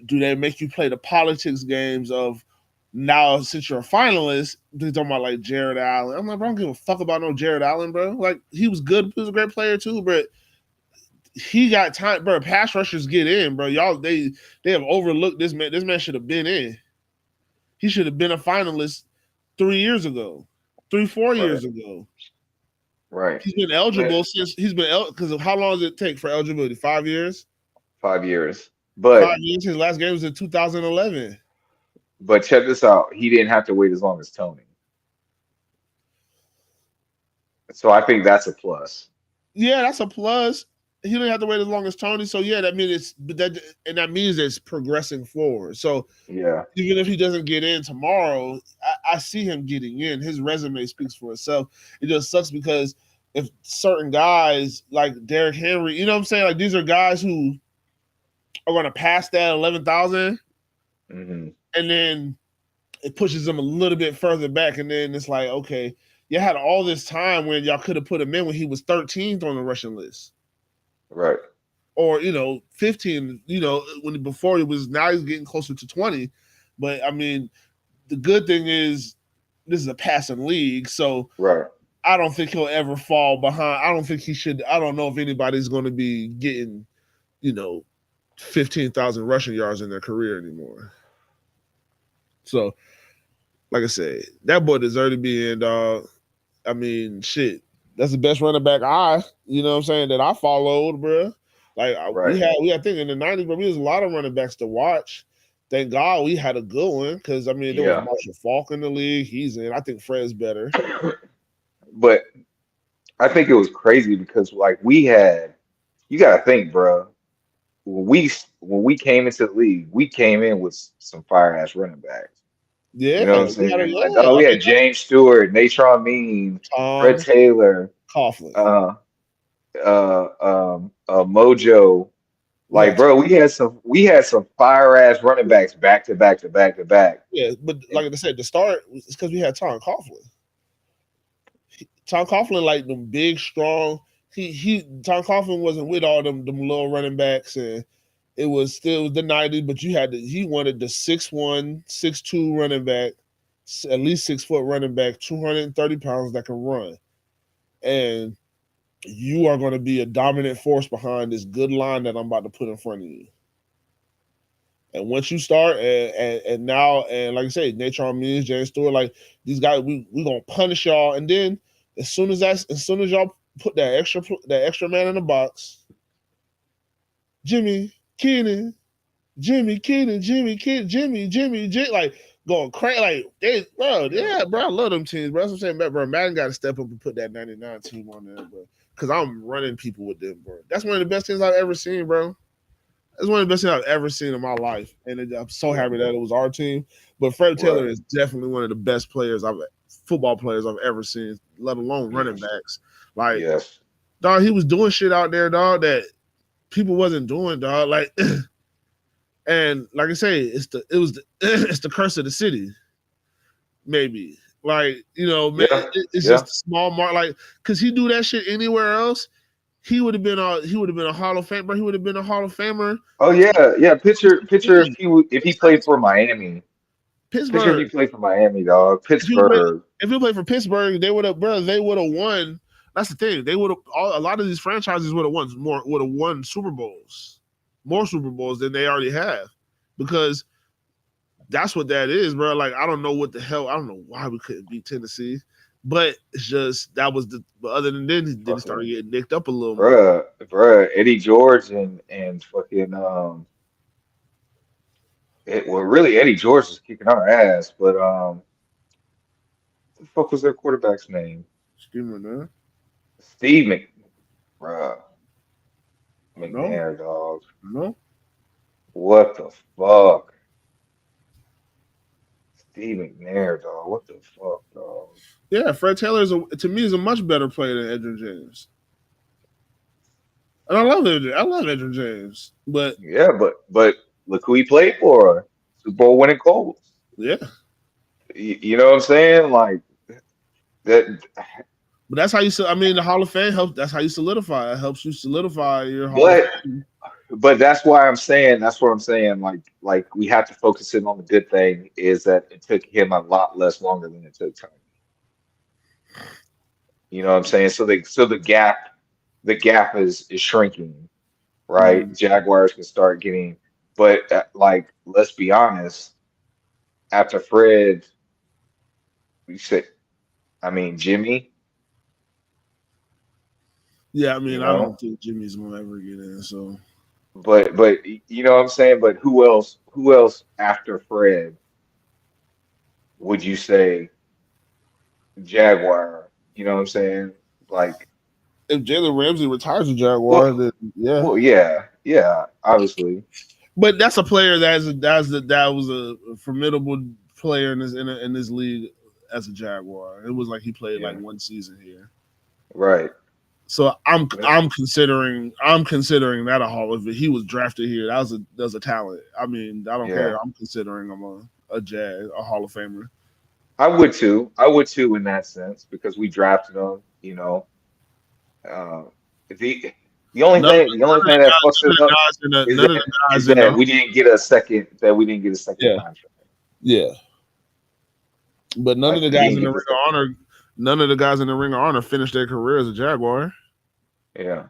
Speaker 2: do they make you play the politics games of, now since you're a finalist, they're talking about like Jared Allen. I'm like, bro, I don't give a fuck about no Jared Allen, bro. Like, he was good. He was a great player too, but he got time, bro. Pass rushers get in, bro. Y'all, they have overlooked this man. This man should have been in. He should have been a finalist 3 years ago, 4 years
Speaker 1: Right.
Speaker 2: ago.
Speaker 1: Right.
Speaker 2: He's been
Speaker 1: But
Speaker 2: eligible since because of how long does it take for eligibility? 5 years.
Speaker 1: 5 years.
Speaker 2: 5 years. His last game was in 2011.
Speaker 1: But check this out. He didn't have to wait as long as Tony. So I think that's a plus.
Speaker 2: Yeah, that's a plus. He didn't have to wait as long as Tony, so yeah, that means that means it's progressing forward. So
Speaker 1: Yeah.
Speaker 2: even if he doesn't get in tomorrow, I see him getting in. His resume speaks for itself. It just sucks because if certain guys like Derrick Henry, you know what I'm saying, like these are guys who are going to pass that 11,000,
Speaker 1: Hmm.
Speaker 2: and then it pushes them a little bit further back, and then it's like, okay, you had all this time when y'all could have put him in when he was 13th on the rushing list,
Speaker 1: Right.
Speaker 2: or 15. When before he was, now he's getting closer to 20. But I mean, the good thing is this is a passing league, so
Speaker 1: Right.
Speaker 2: I don't think he'll ever fall behind. I don't think he should. I don't know if anybody's going to be getting, 15,000 rushing yards in their career anymore. So, like I said, that boy deserved to be in, dog. I mean, shit, that's the best running back what I'm saying, that I followed, bro. Like
Speaker 1: Right.
Speaker 2: we had, I think in the '90s, but we was a lot of running backs to watch. Thank God we had a good one, because I mean there was
Speaker 1: Yeah.
Speaker 2: Marshall Faulk in the league. He's in. I think Fred's better.
Speaker 1: But I think it was crazy because like we had, you got to think, bro. When we came into the league, we came in with some fire ass running backs. You know what
Speaker 2: Yeah,
Speaker 1: I'm
Speaker 2: we had a
Speaker 1: saying? Like,
Speaker 2: yeah.
Speaker 1: oh,
Speaker 2: I
Speaker 1: we
Speaker 2: mean,
Speaker 1: had James Stewart, Natron Mean, Fred
Speaker 2: Tom
Speaker 1: Taylor,
Speaker 2: Coughlin.
Speaker 1: uh, Mojo.
Speaker 2: We
Speaker 1: Like,
Speaker 2: had
Speaker 1: bro, we had some fire ass running backs back to back to back to back.
Speaker 2: yeah, but
Speaker 1: And,
Speaker 2: like I said, the start was because we had Tom Coughlin. Tom Coughlin, like them big, strong. He Tom Coughlin wasn't with all them little running backs, and it was still the '90s. But he wanted the 6'1", 6'2" running back, at least 6 foot running back, 230 pounds that can run, and you are going to be a dominant force behind this good line that I'm about to put in front of you. And once you start, and now, and like I say, Natron Means, James Stewart, like these guys, we gonna punish y'all. And then as soon as y'all put that extra man in the box, Jimmy Keenan, Jimmy, like going crazy, like bro,
Speaker 1: yeah,
Speaker 2: yeah, bro, I love them teams, bro. That's what I'm saying, bro. Madden got to step up and put that '99 team on there, bro, because I'm running people with them, bro. That's one of the best things I've ever seen, bro. It's one of the best things I've ever seen in my life, and I'm so
Speaker 1: yeah,
Speaker 2: happy that it was our team. But Fred Taylor
Speaker 1: right,
Speaker 2: is definitely one of the best football players I've ever seen, let alone running
Speaker 1: yes,
Speaker 2: backs. Like,
Speaker 1: yes,
Speaker 2: dog, he was doing shit out there, dog, that people wasn't doing, dog. Like, and like I say, it's the curse of the city, maybe. Like, man,
Speaker 1: yeah,
Speaker 2: it's
Speaker 1: yeah.
Speaker 2: just a small mark. Like, cause he do that shit anywhere else, he would have been a Hall of Famer. He would have been a Hall of Famer
Speaker 1: Oh
Speaker 2: in
Speaker 1: yeah, yeah. Picture if
Speaker 2: 2016,
Speaker 1: he played for Miami. Picture if
Speaker 2: Pittsburgh.
Speaker 1: he played for Miami, dog.
Speaker 2: If you play,
Speaker 1: Pittsburgh.
Speaker 2: if you play for Pittsburgh, they would have, bro. They would have won. That's the thing. They would have. A lot of these franchises would have won Super Bowls, more Super Bowls than they already have, because that's what that is, bro. Like, I don't know what the hell. I don't know why we couldn't beat Tennessee, but it's just that was the. But other than then he started
Speaker 1: Fucking
Speaker 2: getting nicked up a little more.
Speaker 1: bruh, Eddie George and fucking well really Eddie George was kicking our ass, but what the fuck was their quarterback's name?
Speaker 2: Excuse me, man.
Speaker 1: Steve bruh,
Speaker 2: No,
Speaker 1: McNair, dog.
Speaker 2: no.
Speaker 1: What the fuck? Steve McNair, dog. What the fuck, dog?
Speaker 2: Yeah, Fred Taylor to me is a much better player than Edgerrin James, and I love Edgerrin. I love Edgerrin James, but
Speaker 1: Yeah, but look who he played for. Super Bowl winning Colts.
Speaker 2: yeah.
Speaker 1: You know what I'm saying? Like that.
Speaker 2: But that's how you. I mean, the Hall of Fame helps. That's how you solidify. It helps you solidify your Hall of
Speaker 1: But
Speaker 2: Fame.
Speaker 1: that's why I'm saying that's what I'm saying. Like we have to focus in on the good thing is that it took him a lot less longer than it took time. You know what I'm saying? So the gap is shrinking, right?
Speaker 2: Mm.
Speaker 1: Jaguars can start getting, but like let's be honest, after Fred, we said, I mean Jimmy,
Speaker 2: Yeah, I
Speaker 1: you
Speaker 2: mean, I
Speaker 1: know,
Speaker 2: don't think Jimmy's gonna ever get in. So
Speaker 1: but you know what I'm saying? But who else after Fred would you say Jaguar? You know what I'm saying? Like,
Speaker 2: if Jalen Ramsey retires a Jaguar,
Speaker 1: well,
Speaker 2: then yeah.
Speaker 1: well, yeah, yeah, obviously,
Speaker 2: But that's a player that was a formidable player in this league as a Jaguar. It was like he played like
Speaker 1: yeah,
Speaker 2: one season here.
Speaker 1: right.
Speaker 2: So I'm
Speaker 1: But
Speaker 2: I'm considering that a Hall of It. He was drafted here. That was a talent. I mean, I don't
Speaker 1: yeah,
Speaker 2: care. I'm considering him. a Hall of Famer.
Speaker 1: I would too. I would too in that sense because we drafted him. Uh, the the only thing that fucks it up
Speaker 2: None of the guys
Speaker 1: is
Speaker 2: in
Speaker 1: that
Speaker 2: the
Speaker 1: we didn't get a second
Speaker 2: yeah
Speaker 1: contract.
Speaker 2: yeah. But none of
Speaker 1: Like
Speaker 2: the
Speaker 1: we
Speaker 2: guys
Speaker 1: didn't
Speaker 2: in the
Speaker 1: get
Speaker 2: Ring
Speaker 1: the
Speaker 2: of
Speaker 1: second.
Speaker 2: Honor, none of the guys in the Ring of Honor finished their career as a Jaguar.
Speaker 1: Yeah.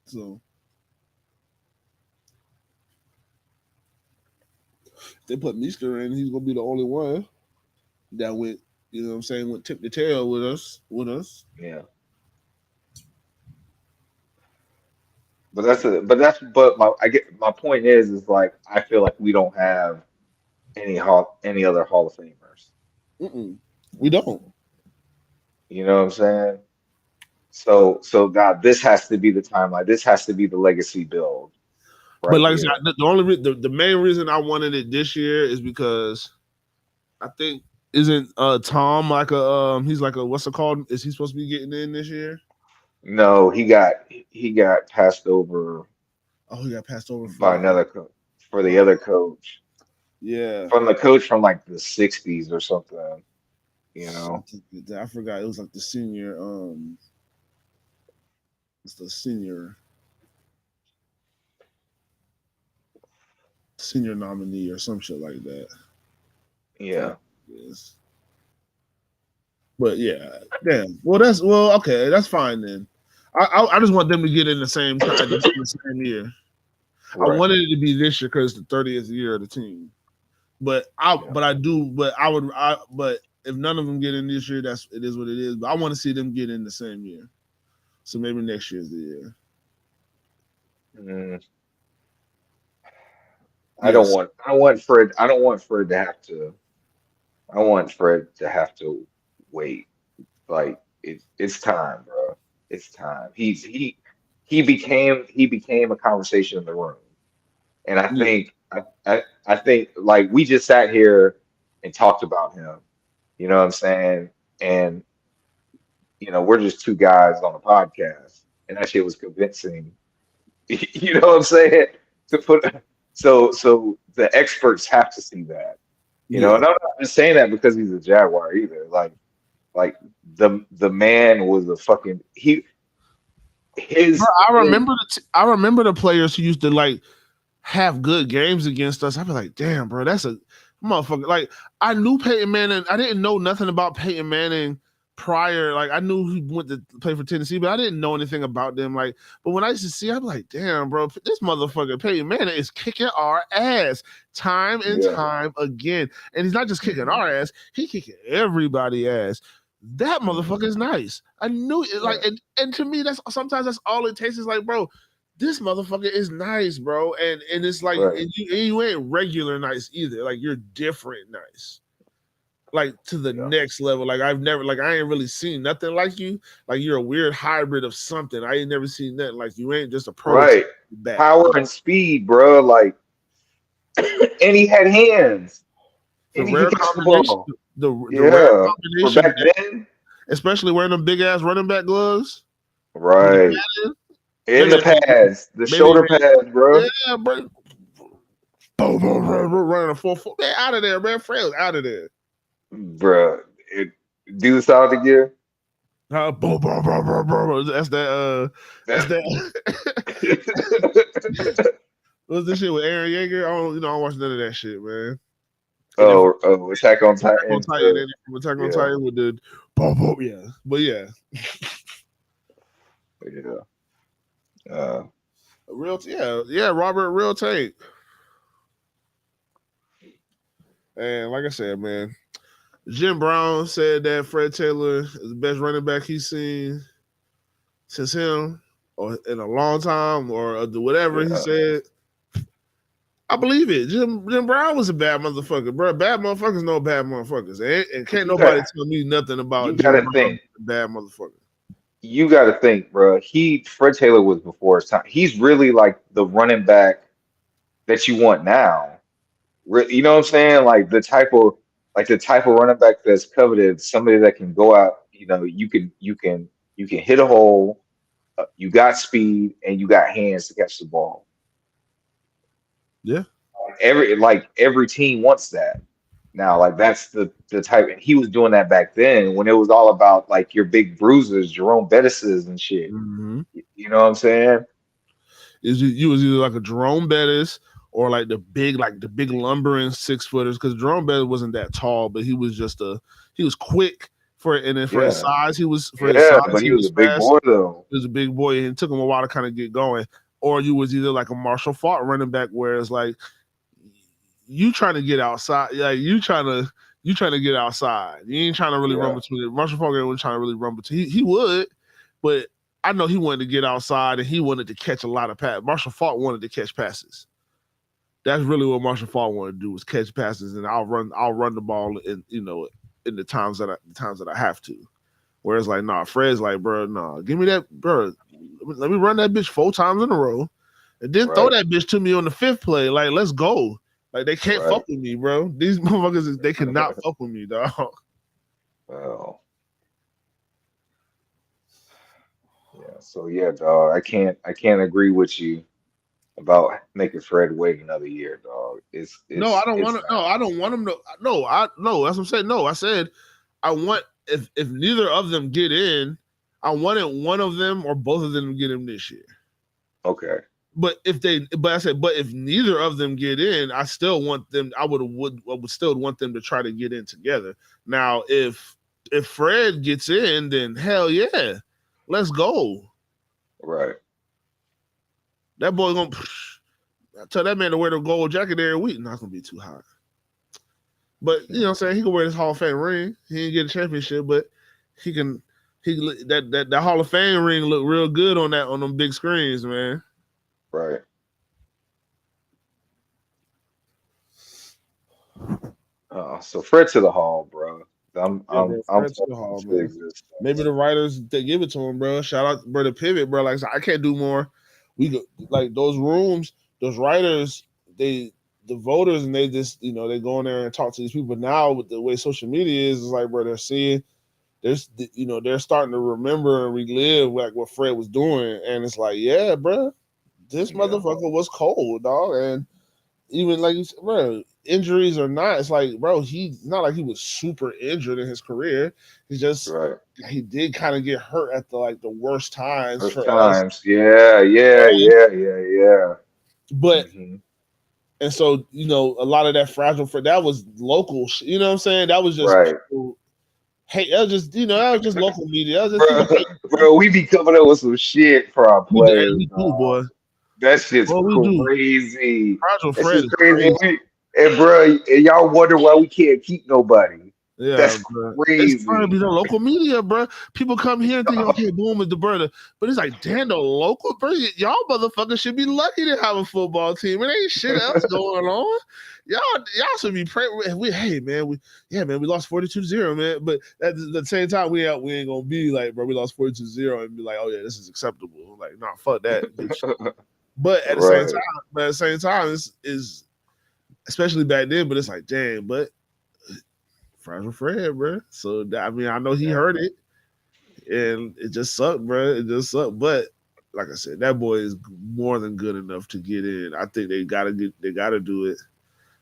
Speaker 2: So they put Meester in, he's gonna be the only one that went. You know what I'm saying? Went tip to tail with us.
Speaker 1: Yeah. But my point is like I feel like we don't have any other Hall of Famers.
Speaker 2: Mm-mm. We don't.
Speaker 1: You know what I'm saying? So God, this has to be the timeline. This has to be the legacy build
Speaker 2: But
Speaker 1: right
Speaker 2: like I said,
Speaker 1: here.
Speaker 2: the only the main reason I wanted it this year is because I think isn't Tom like a he's like a what's it called? Is he supposed to be getting in this year?
Speaker 1: No, he got passed over
Speaker 2: Oh, he got passed over
Speaker 1: by another coach for the
Speaker 2: uh
Speaker 1: other coach.
Speaker 2: yeah.
Speaker 1: From the coach from like the 60s or something, you know.
Speaker 2: I forgot it was like the senior it's the senior nominee or some shit like that.
Speaker 1: Yeah.
Speaker 2: Yes. But yeah, damn. Well okay, that's fine then. I just want them to get in the same time, the same year. I
Speaker 1: Right.
Speaker 2: wanted it to be this year because it's the 30th year of the team. But
Speaker 1: Yeah.
Speaker 2: but if none of them get in this year, it is what it is. But I want to see them get in the same year. So maybe next year's the year.
Speaker 1: Mm,
Speaker 2: Yes.
Speaker 1: I don't want Fred to have to I want Fred to have to wait. Like it's time, bro. It's time. He became a conversation in the room. And
Speaker 2: Yeah.
Speaker 1: I think like we just sat here and talked about him. You know what I'm saying? And we're just two guys on a podcast, and that shit was convincing. You know what I'm saying? To put so the experts have to see that.
Speaker 2: Yeah.
Speaker 1: And I'm not just saying that because he's a Jaguar either. Like the man was a fucking he
Speaker 2: Bro,
Speaker 1: his his
Speaker 2: I remember the players who used to like have good games against us. I'd be like, damn, bro, that's a motherfucker. Like, I knew Peyton Manning. I didn't know nothing about Peyton Manning prior. Like, I knew he went to play for Tennessee, but I didn't know anything about them. Like, but when I used to see, I'm like, damn, bro, this motherfucker Peyton Manning is kicking our ass time and
Speaker 1: yeah.
Speaker 2: time again. And he's not just kicking
Speaker 1: Mhm,
Speaker 2: our ass; he kicking everybody ass. That
Speaker 1: mhm,
Speaker 2: motherfucker is nice. I knew it. Like,
Speaker 1: right,
Speaker 2: and to me, that's all it takes. Is like, bro, this motherfucker is nice, bro. And it's like
Speaker 1: right,
Speaker 2: and you ain't regular nice either. Like you're different nice. Like to the
Speaker 1: yeah,
Speaker 2: next level. Like I ain't really seen nothing like you. Like you're a weird hybrid of something. I ain't never seen nothing like you ain't just a prototype
Speaker 1: right.
Speaker 2: back.
Speaker 1: Power and speed, bro. Like, and he had hands,
Speaker 2: The
Speaker 1: and he
Speaker 2: rare
Speaker 1: could catch the
Speaker 2: combination,
Speaker 1: ball.
Speaker 2: the rare
Speaker 1: Yeah, for
Speaker 2: combination,
Speaker 1: back then,
Speaker 2: especially wearing them big ass running back gloves with the
Speaker 1: right.
Speaker 2: padding.
Speaker 1: In
Speaker 2: Maybe
Speaker 1: the pads, the
Speaker 2: maybe
Speaker 1: shoulder pads, bro.
Speaker 2: yeah, bro. Boom, boom, boom, boom, running a 4-4. Man, out of there, man. Frail's out of there.
Speaker 1: Bruh, do the solid gear.
Speaker 2: Boom, boom, boom, boom, boom. That's that. That's
Speaker 1: That,
Speaker 2: that. What's this shit with Aaron Yeager? I don't watch none of that shit, man. And then
Speaker 1: Attack on
Speaker 2: Attack on
Speaker 1: Titan.
Speaker 2: Titan, and from Attack on
Speaker 1: Yeah,
Speaker 2: Titan with the boom, boom, yeah. But yeah,
Speaker 1: yeah. Uh,
Speaker 2: yeah. Robert, real tank. And like I said, man, Jim Brown said that Fred Taylor is the best running back he's seen since him, or in a long time, or whatever he
Speaker 1: yeah.
Speaker 2: said. I believe it. Jim Brown was a bad motherfucker, bro. Bad motherfuckers know bad motherfuckers, and can't
Speaker 1: You got
Speaker 2: nobody tell me nothing about
Speaker 1: you
Speaker 2: Jim
Speaker 1: gotta
Speaker 2: Brown
Speaker 1: think.
Speaker 2: being a bad motherfucker.
Speaker 1: You gotta think, bro. Fred Taylor was before his time. He's really like the running back that you want now. You know what I'm saying? Like the type of running back that's coveted, somebody that can go out, you can hit a hole, you got speed and you got hands to catch the ball.
Speaker 2: Yeah,
Speaker 1: Every team wants that. Now, like that's the type, and he was doing that back then when it was all about like your big bruisers, Jerome Bettis's and shit.
Speaker 2: Mm-hmm.
Speaker 1: You know what I'm saying?
Speaker 2: Is you was either like a Jerome Bettis or like the big lumbering 6-footers, because Jerome Bettis wasn't that tall, but he was quick for and then for his
Speaker 1: Yeah,
Speaker 2: size,
Speaker 1: yeah, but he was a big
Speaker 2: fast.
Speaker 1: boy though.
Speaker 2: He was a big boy, and it took him a while to kind of get going. Or you was either like a Marshall Faulk running back, where it's like you trying to get outside, like you trying to get outside. You ain't trying to really run
Speaker 1: Yeah,
Speaker 2: between it. Marshall Faulk wasn't trying to really run between. He would, but I know he wanted to get outside and he wanted to catch a lot of passes. Marshall Faulk wanted to catch passes. That's really what Marshall Faulk wanted to do, was catch passes, and I'll run the ball in in the times that I have to. Whereas like, nah, Fred's like, bro, nah, give me that, bro. Let me run that bitch 4 times in a row, and then throw
Speaker 1: right,
Speaker 2: that bitch to me on the 5th play. Like, let's go. Like, they can't
Speaker 1: right.
Speaker 2: fuck with me, bro. These motherfuckers, they cannot fuck with me, dog.
Speaker 1: Well, yeah. So yeah, dog. I can't agree with you about making Fred wait another year, dog. It's
Speaker 2: No, I
Speaker 1: it's
Speaker 2: don't want
Speaker 1: it's
Speaker 2: to. No, I don't want them to. No. That's what I'm saying. No, I said I want, if neither of them get in, I wanted one of them or both of them to get in this year.
Speaker 1: okay.
Speaker 2: But I said, but if neither of them get in, I still want them. I would still want them to try to get in together. Now, if Fred gets in, then hell yeah, let's go.
Speaker 1: Right.
Speaker 2: That boy gonna I tell that man to wear the gold jacket every week. Not gonna be too hot. But you know what I'm saying? He can wear his Hall of Fame ring. He didn't get a championship, but he can that Hall of Fame ring look real good on them big screens, man.
Speaker 1: Right. So Fred to the Hall, bro. I'm
Speaker 2: Yeah,
Speaker 1: I'm
Speaker 2: bro.
Speaker 1: I'm
Speaker 2: Fred to the
Speaker 1: talking
Speaker 2: Hall,
Speaker 1: into
Speaker 2: man. Maybe
Speaker 1: existence.
Speaker 2: the writers, they give it to him, bro. Shout out, bro, the pivot, bro. Like I said, I can't do more. We go, like those rooms, those writers, the voters, and they just they go in there and talk to these people. Now with the way social media is, it's like, bro, they're seeing, there's they're starting to remember and relive like what Fred was doing, and it's like, yeah, bro, this
Speaker 1: Yeah.
Speaker 2: motherfucker was cold, dog, and even like you said, bro, injuries or not, it's like, bro, he's not like he was super injured in his career. He just
Speaker 1: Right.
Speaker 2: he did kind of get hurt at the worst times
Speaker 1: First
Speaker 2: for us.
Speaker 1: times. Yeah. Yeah. Yeah. Yeah. Yeah.
Speaker 2: But
Speaker 1: Hmm.
Speaker 2: and so a lot of that fragile for that was local. You know what I'm saying? That was just
Speaker 1: Right.
Speaker 2: people. Hey, that was just that was just local media. That was just people
Speaker 1: Bro,
Speaker 2: hating.
Speaker 1: bro, we be coming up with some shit for our players,
Speaker 2: We do,
Speaker 1: dog.
Speaker 2: boy.
Speaker 1: That shit's
Speaker 2: Boy, we do.
Speaker 1: crazy.
Speaker 2: Fragile
Speaker 1: That
Speaker 2: Fred
Speaker 1: shit's
Speaker 2: is
Speaker 1: crazy.
Speaker 2: crazy.
Speaker 1: And bro, and y'all wonder why we can't keep nobody.
Speaker 2: Yeah,
Speaker 1: That's
Speaker 2: bro. It's trying to be
Speaker 1: crazy.
Speaker 2: the local media, bro. People come here and think, okay, boom, is the brother. But it's like, damn, the local, bro. Y'all motherfuckers should be lucky to have a football team. It ain't shit else going on. Y'all should be praying. Hey, man, we lost 42-0, man. But at the same time, we ain't gonna be like, bro, we lost 42-0 and be like, oh yeah, this is acceptable. Like, nah, fuck that, bitch. But at the same
Speaker 1: Right.
Speaker 2: time, is especially back then, but it's like, damn, but Fragile Fred, bro. So I mean, I know he
Speaker 1: Yeah.
Speaker 2: heard it, and it just sucked, bro. It just sucked. But like I said, that boy is more than good enough to get in. I think they gotta do it.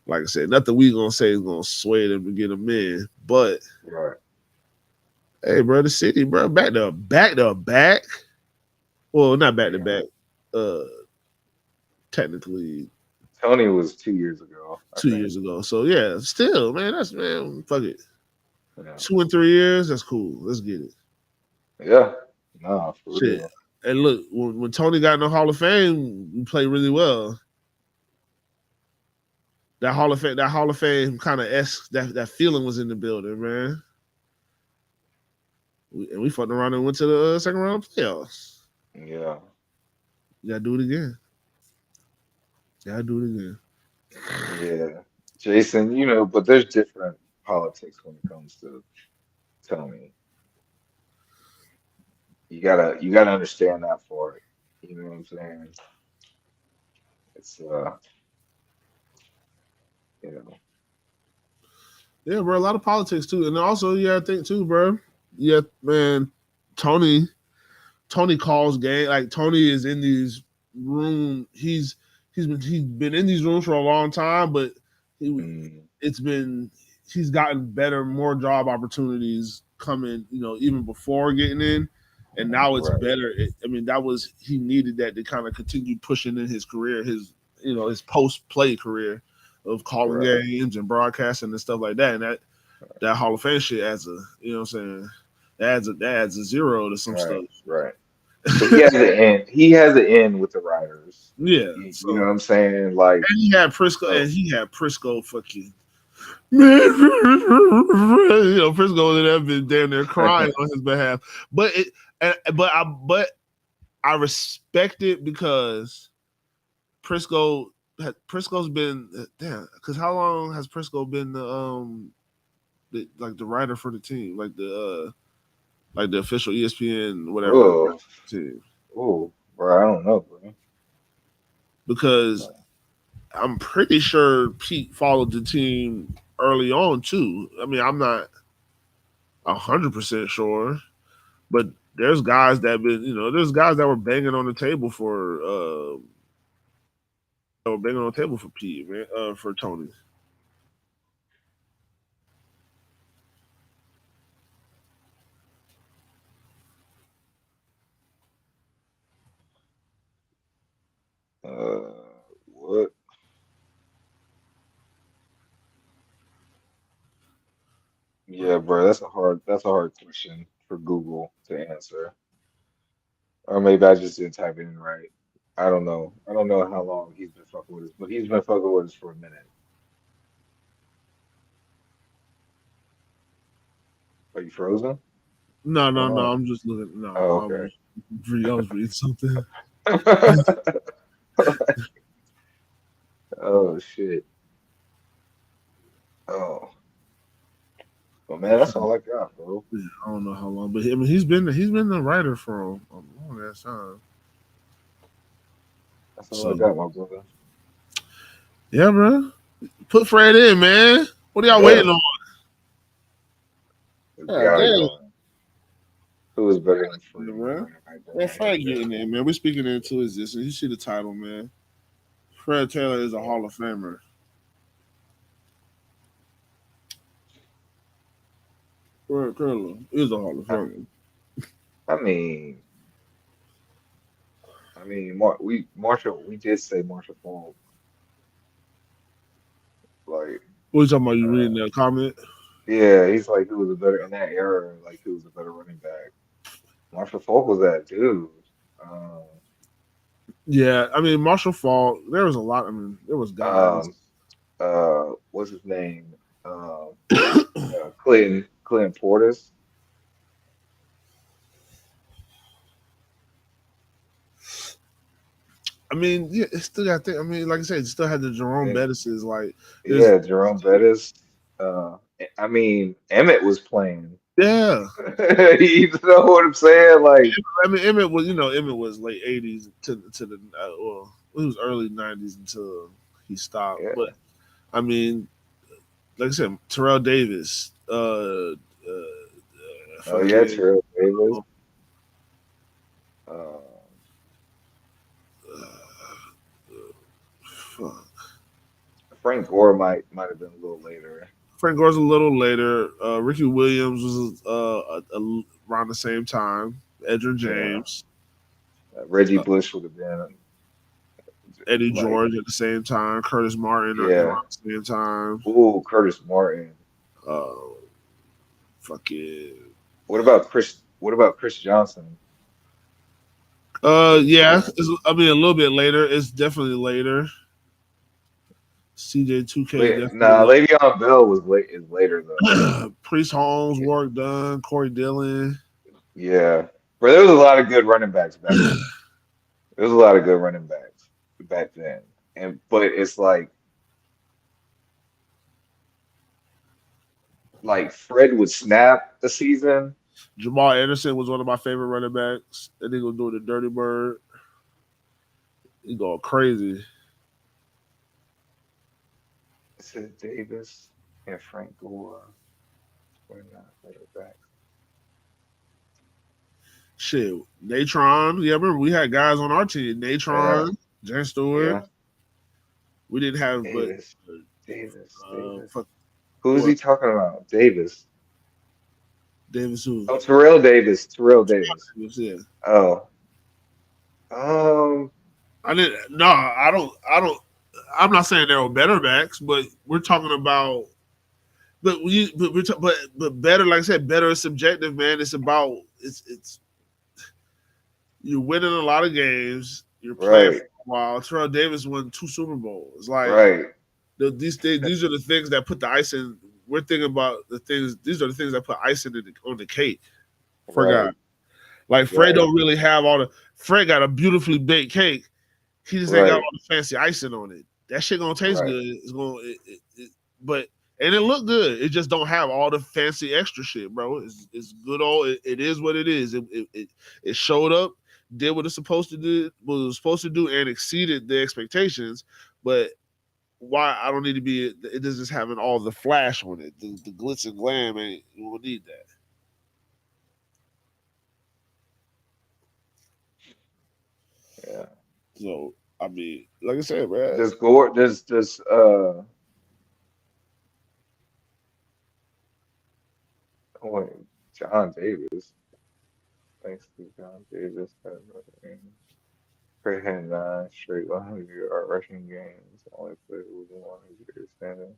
Speaker 2: Like I said, nothing we gonna say is gonna sway them to get him in. But
Speaker 1: Right.
Speaker 2: hey, bro, the city, bro, back to back. Well, not back to
Speaker 1: Yeah.
Speaker 2: back. Uh, technically
Speaker 1: Tony was 2 years ago, I
Speaker 2: 2 years
Speaker 1: think.
Speaker 2: ago. So yeah, still, man, fuck it.
Speaker 1: Yeah.
Speaker 2: 2 and 3 years, that's cool. Let's get it.
Speaker 1: Yeah. Nah, for
Speaker 2: Shit.
Speaker 1: real.
Speaker 2: And look, when Tony got in the Hall of Fame, he played really well. That Hall of Fame kind of that feeling was in the building, man. And we fucked around and went to the second round playoffs.
Speaker 1: Yeah.
Speaker 2: You gotta do it again. You gotta do it again.
Speaker 1: Yeah. Jason, but there's different politics when it comes to Tony. You gotta understand that for it. You know what I'm saying? It's you know,
Speaker 2: Yeah, bro. A lot of politics too, and also you gotta think too, bro. Yeah, man. Tony, Tony calls game. Like Tony is in these room. He's been in these rooms for a long time, but he
Speaker 1: mm,
Speaker 2: it's been he's gotten better, more job opportunities coming, even before getting in, and now it's
Speaker 1: Right,
Speaker 2: better. He needed that to kind of continue pushing in his career, his post play career of calling
Speaker 1: right,
Speaker 2: games and broadcasting and stuff like that. And that Hall of Fame shit adds a, you know what I'm saying, that adds a zero to some
Speaker 1: right,
Speaker 2: stuff.
Speaker 1: right. But he has an end. He has an end with the writers.
Speaker 2: Yeah.
Speaker 1: You know
Speaker 2: So
Speaker 1: what I'm saying? Like,
Speaker 2: and
Speaker 1: so,
Speaker 2: he had Prisco fucking Prisco would have been damn near crying on his behalf. But I respect it because Prisco's been damn. Because how long has Prisco been the writer for the team, like the official ESPN whatever
Speaker 1: oh,
Speaker 2: team?
Speaker 1: oh, bro, I don't know, bro.
Speaker 2: Because I'm pretty sure Pete followed the team early on too. I mean, I'm not 100% sure, but there's guys there's guys that were banging on the table for Pete, man, for Tony.
Speaker 1: What? Yeah, bro, that's a hard question for Google to answer. Or maybe I just didn't type it in right. I don't know. I don't know how long he's been fucking with us, but he's been fucking with us for a minute. Are you frozen?
Speaker 2: No,
Speaker 1: What's
Speaker 2: no,
Speaker 1: going
Speaker 2: no.
Speaker 1: on?
Speaker 2: I'm just looking. No,
Speaker 1: Oh,
Speaker 2: I
Speaker 1: okay.
Speaker 2: was reading something.
Speaker 1: Oh shit. Oh, well, man, that's all I got, bro.
Speaker 2: Yeah, I don't know how long, but he's been the writer for a long ass time.
Speaker 1: That's all I
Speaker 2: So
Speaker 1: got, my brother.
Speaker 2: yeah, bro. Put Fred in, man. What are y'all
Speaker 1: Yeah,
Speaker 2: waiting on?
Speaker 1: we
Speaker 2: God
Speaker 1: gotta
Speaker 2: damn,
Speaker 1: go. Who is better than
Speaker 2: yeah,
Speaker 1: Fred?
Speaker 2: man.
Speaker 1: Running back
Speaker 2: Man,
Speaker 1: down
Speaker 2: Fred
Speaker 1: there.
Speaker 2: getting in, man. We're speaking into existence. You see the title, man. Fred Taylor is a
Speaker 1: Yeah.
Speaker 2: Hall of Famer. Fred Taylor is a Hall of
Speaker 1: I,
Speaker 2: Famer.
Speaker 1: I mean, Marshall. We did say Marshall Falk. Like,
Speaker 2: What you talking about? You reading
Speaker 1: uh,
Speaker 2: that comment?
Speaker 1: yeah, he's like who was a better in that era. Like, who was a better running back? Marshall Falk was that dude. Um,
Speaker 2: Yeah, I mean Marshall Falk. There was a lot. I mean, there was guys.
Speaker 1: um, what's his name? Clinton Portis.
Speaker 2: I mean, yeah, it still got. I mean, like I said, it still had the Jerome
Speaker 1: And
Speaker 2: Bettis's. Like, there's
Speaker 1: yeah, Jerome Bettis. I mean, Emmett was playing.
Speaker 2: yeah.
Speaker 1: You know what I'm saying? Like,
Speaker 2: I mean, Emmett was late '80s to the well, it was early '90s until he stopped. But
Speaker 1: yeah.
Speaker 2: I mean, like I said, Terrell Davis,
Speaker 1: Oh yeah,
Speaker 2: fucking,
Speaker 1: Terrell Davis.
Speaker 2: uh,
Speaker 1: Uh,
Speaker 2: fuck.
Speaker 1: Frank Gore might have been a little later.
Speaker 2: Frank Gore's a little later. Ricky Williams was around the same time. Edger
Speaker 1: Yeah,
Speaker 2: James,
Speaker 1: Reggie
Speaker 2: uh,
Speaker 1: Bush would have been
Speaker 2: Eddie
Speaker 1: like,
Speaker 2: George at the same time. Curtis Martin
Speaker 1: yeah.
Speaker 2: around the same time.
Speaker 1: Ooh, Curtis Martin.
Speaker 2: Uh, fucking.
Speaker 1: What about Chris Johnson?
Speaker 2: Yeah.
Speaker 1: Le'Veon?
Speaker 2: I mean, a little bit later. It's definitely later. CJ2K
Speaker 1: Nah,
Speaker 2: definitely.
Speaker 1: Le'Veon Bell is later though.
Speaker 2: Priest Holmes, Warwick Dunn, Corey Dillon.
Speaker 1: Yeah, but there was a lot of good running backs back then. There was a lot of good running backs back then, but it's like Fred would snap a season.
Speaker 2: Jamal Anderson was one of my favorite running backs. That nigga was doing the dirty bird. He going crazy.
Speaker 1: It says Davis and Frank Gore were not better backs.
Speaker 2: Shit. Natron. Yeah, I remember we had guys on our team.
Speaker 1: Yeah,
Speaker 2: Natron, Jan Stewart.
Speaker 1: yeah.
Speaker 2: We didn't have, but
Speaker 1: Davis, Davis,
Speaker 2: uh,
Speaker 1: Davis.
Speaker 2: fuck.
Speaker 1: Who is
Speaker 2: What
Speaker 1: he talking about? Davis.
Speaker 2: Davis who?
Speaker 1: Oh, Terrell Davis. Terrell Davis.
Speaker 2: Yeah.
Speaker 1: Oh, um,
Speaker 2: I didn't. No, I don't. I don't. I'm not saying there are better backs, but we're talking about. But better, like I said, better is subjective, man. It's about it's you're winning a lot of games. You're playing for
Speaker 1: right,
Speaker 2: a while. Terrell Davis won 2 Super Bowls. Like
Speaker 1: right,
Speaker 2: these are the things that put the icing. We're thinking about the things. These are the things that put icing on the cake for
Speaker 1: right,
Speaker 2: God. Like Fred
Speaker 1: right,
Speaker 2: don't really have all the. Fred got a beautifully baked cake. He just ain't got
Speaker 1: right,
Speaker 2: all the fancy icing on it. That shit gonna taste
Speaker 1: right.
Speaker 2: good. It's gonna, but and it look good. It just don't have all the fancy extra shit, bro. It's good old. It is what it is. It showed up, did what it's supposed to do, what it was supposed to do, and exceeded the expectations. But why I don't need to be? It is just having all the flash on it, the glitz and glam, and you will need that.
Speaker 1: Yeah.
Speaker 2: So I mean, like I said, man,
Speaker 1: Does Gore does oh wait, John Davis. Thanks to John Davis. Craig had 9 straight 100-yard rushing games. Only played with 100 standing.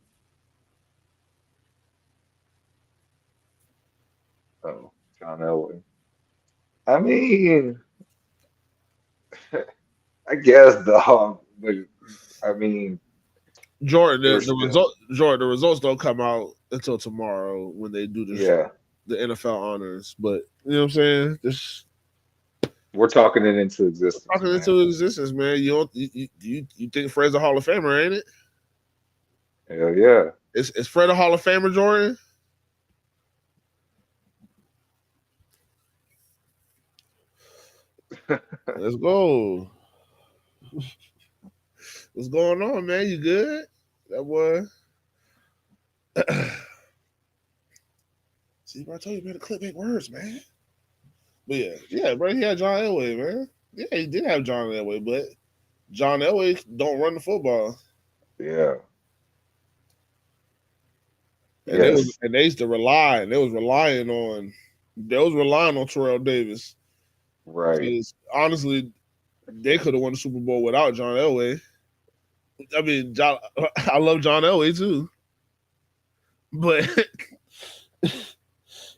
Speaker 1: Oh, John Elway. I mean, I guess dog, but I mean,
Speaker 2: Jordan,
Speaker 1: they're still,
Speaker 2: The results don't come out until tomorrow when they do
Speaker 1: yeah.
Speaker 2: the NFL honors. But you know what I'm saying? Just
Speaker 1: We're talking it into existence,
Speaker 2: talking
Speaker 1: man.
Speaker 2: into existence, man. You don't you think Fred's a Hall of Famer, ain't it?
Speaker 1: Hell yeah.
Speaker 2: Is Fred a Hall of Famer, Jordan? Let's go. What's going on, man? You good? That boy. See, bro, I told you, man, the clip make words, man. But yeah, bro, he had John Elway, man. Yeah, he did have John Elway, but John Elway don't run the football.
Speaker 1: Yeah.
Speaker 2: And
Speaker 1: Yes.
Speaker 2: they used to rely, and they was relying on Terrell Davis.
Speaker 1: Right.
Speaker 2: Because honestly, they could have won the Super Bowl without John Elway. I mean, I love John Elway too, but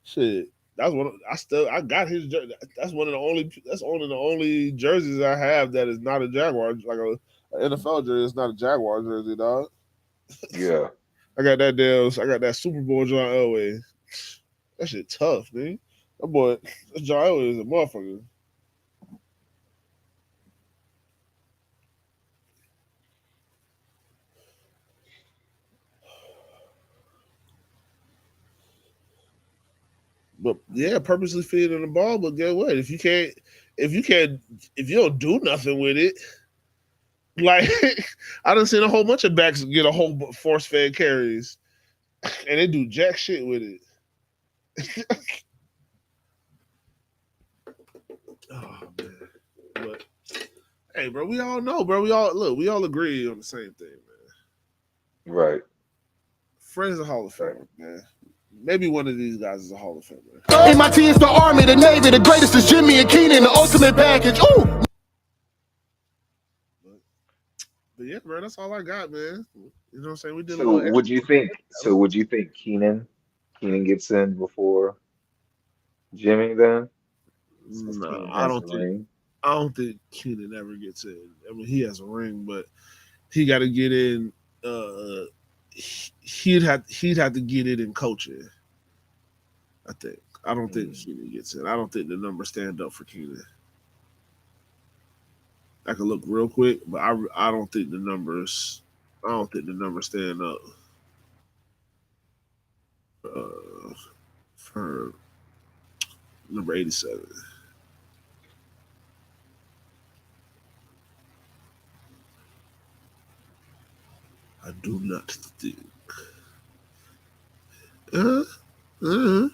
Speaker 2: shit, that's one. I got his. That's one of the only. That's one of the only jerseys I have that is not a Jaguar, like a NFL jersey. It's not a Jaguar jersey, dog.
Speaker 1: Yeah.
Speaker 2: I got that damn. I got that Super Bowl John Elway. That shit tough, man. That boy, John Elway is a motherfucker. But yeah, purposely feeding the ball. But guess what? If you can't, if you don't do nothing with it, like I done seen a whole bunch of backs get a whole force fed carries, and they do jack shit with it. Oh man, but hey, bro, we all know, bro. We all agree on the same thing, man.
Speaker 1: Right.
Speaker 2: Fred's a Hall of
Speaker 1: Right.
Speaker 2: Famer, man. Maybe one of these guys is a Hall of Famer.
Speaker 3: MIT is the Army, the Navy, the greatest is Jimmy and Keenan, the ultimate package. Ooh!
Speaker 2: But, but yeah, bro, that's all I got, man. You know what I'm saying? We did a
Speaker 1: So
Speaker 2: little extra.
Speaker 1: would you think Keenan gets in before Jimmy then? Since
Speaker 2: No,
Speaker 1: Keenan has the ring.
Speaker 2: I don't think Keenan ever gets in. I mean, he has a ring, but he got to get in. He'd have to get it in coaching. I think. I don't think
Speaker 1: Mm,
Speaker 2: Keenan gets in. I don't think the numbers stand up for Keenan. I can look real quick, but I don't think the numbers. I don't think the numbers stand up for number 87. I do not think. Uh, uh,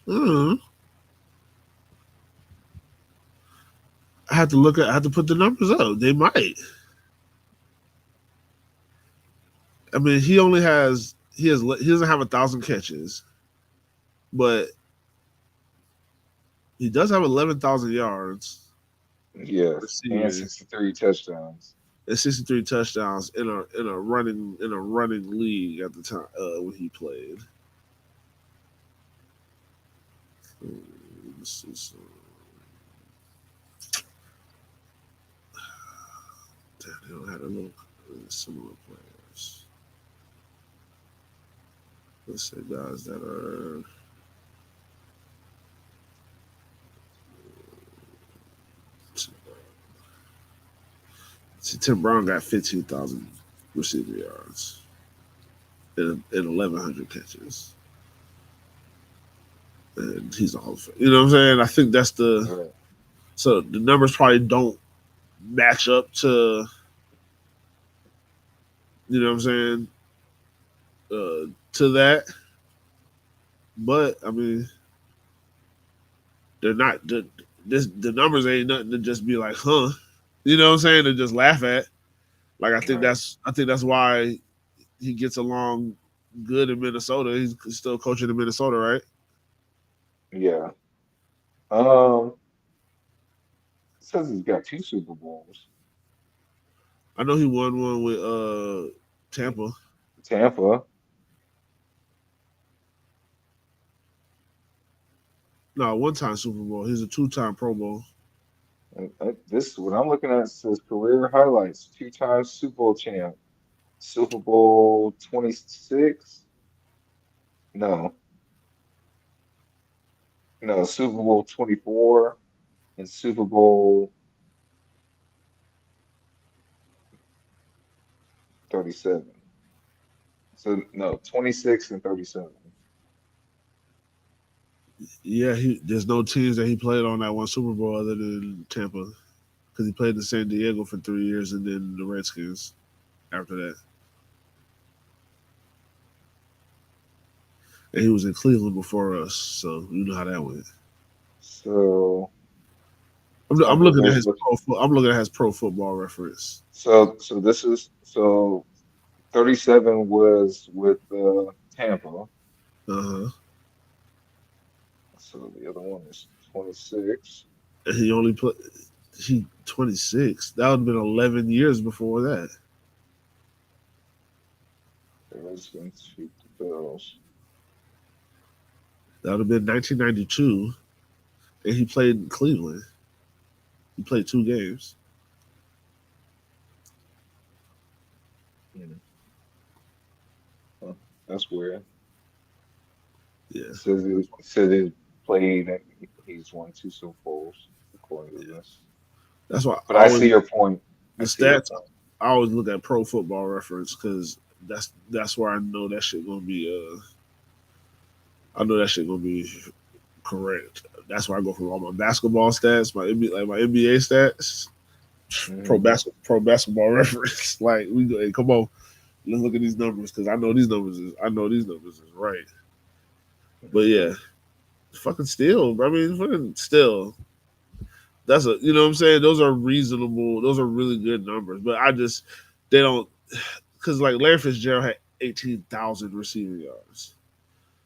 Speaker 2: uh. I have to look at. I have to put the numbers up. They might. I mean, he only has he doesn't have 1,000 catches, but he does have 11,000 yards
Speaker 1: Yes, and
Speaker 2: receiving
Speaker 1: 63 touchdowns.
Speaker 2: and 63 touchdowns in a running league at the time when he played. Let's see some. Damn, they don't have a look similar players. Let's say guys that are. See, Tim Brown got 15,000 receiving yards and 1,100 catches, and he's a Hall of Fame. You know what I'm saying? I think that's the
Speaker 1: Right.
Speaker 2: so the numbers probably don't match up to you know what I'm saying to that, but I mean they're not the numbers ain't nothing to just be like, huh? You know what I'm saying? To just laugh at. Like
Speaker 1: Right.
Speaker 2: I think that's why he gets along good in Minnesota. He's still coaching in Minnesota, right?
Speaker 1: Yeah. Um, it says he's got two Super Bowls.
Speaker 2: I know he won one with Tampa.
Speaker 1: Tampa.
Speaker 2: No, one time Super Bowl. He's a 2-time Pro Bowl.
Speaker 1: And this what I'm looking at says career highlights. Two-time Super Bowl champ. Super Bowl 26. No, no, Super Bowl 24 and Super Bowl 37. So no, 26 and 37.
Speaker 2: Yeah, there's no teams that he played on that one Super Bowl other than Tampa because he played in San Diego for 3 years and then the Redskins after that. And he was in Cleveland before us, so you know how that went.
Speaker 1: So
Speaker 2: I'm
Speaker 1: Tampa
Speaker 2: looking at
Speaker 1: does
Speaker 2: his
Speaker 1: look.
Speaker 2: I'm looking at his Pro Football Reference.
Speaker 1: So this is so 37 was with Tampa.
Speaker 2: Uh huh.
Speaker 1: So the other one is 26.
Speaker 2: And he only put he 26. That would have been 11 years before that.
Speaker 1: The Redskins beat the Bills.
Speaker 2: That would have been 1992, and he played in Cleveland. He played 2 games.
Speaker 1: Hmm. Huh, that's weird.
Speaker 2: Yeah,
Speaker 1: Says he played. He's won two Super Bowls according to this.
Speaker 2: that's why
Speaker 1: But I see your point.
Speaker 2: the
Speaker 1: I see your
Speaker 2: stats.
Speaker 1: point.
Speaker 2: I always look at Pro Football Reference because that's where I know that shit gonna be. I know that shit gonna be correct. That's where I go from all my basketball stats, my NBA, like my NBA stats,
Speaker 1: Hmm.
Speaker 2: Pro Basketball Reference. Like we go, hey, come on, let's look at these numbers because I know these numbers is right. But yeah, fucking still, I mean, fucking still. That's a you know what I'm saying. Those are reasonable. Those are really good numbers. But I just they don't because like Larry Fitzgerald had 18,000 receiving yards,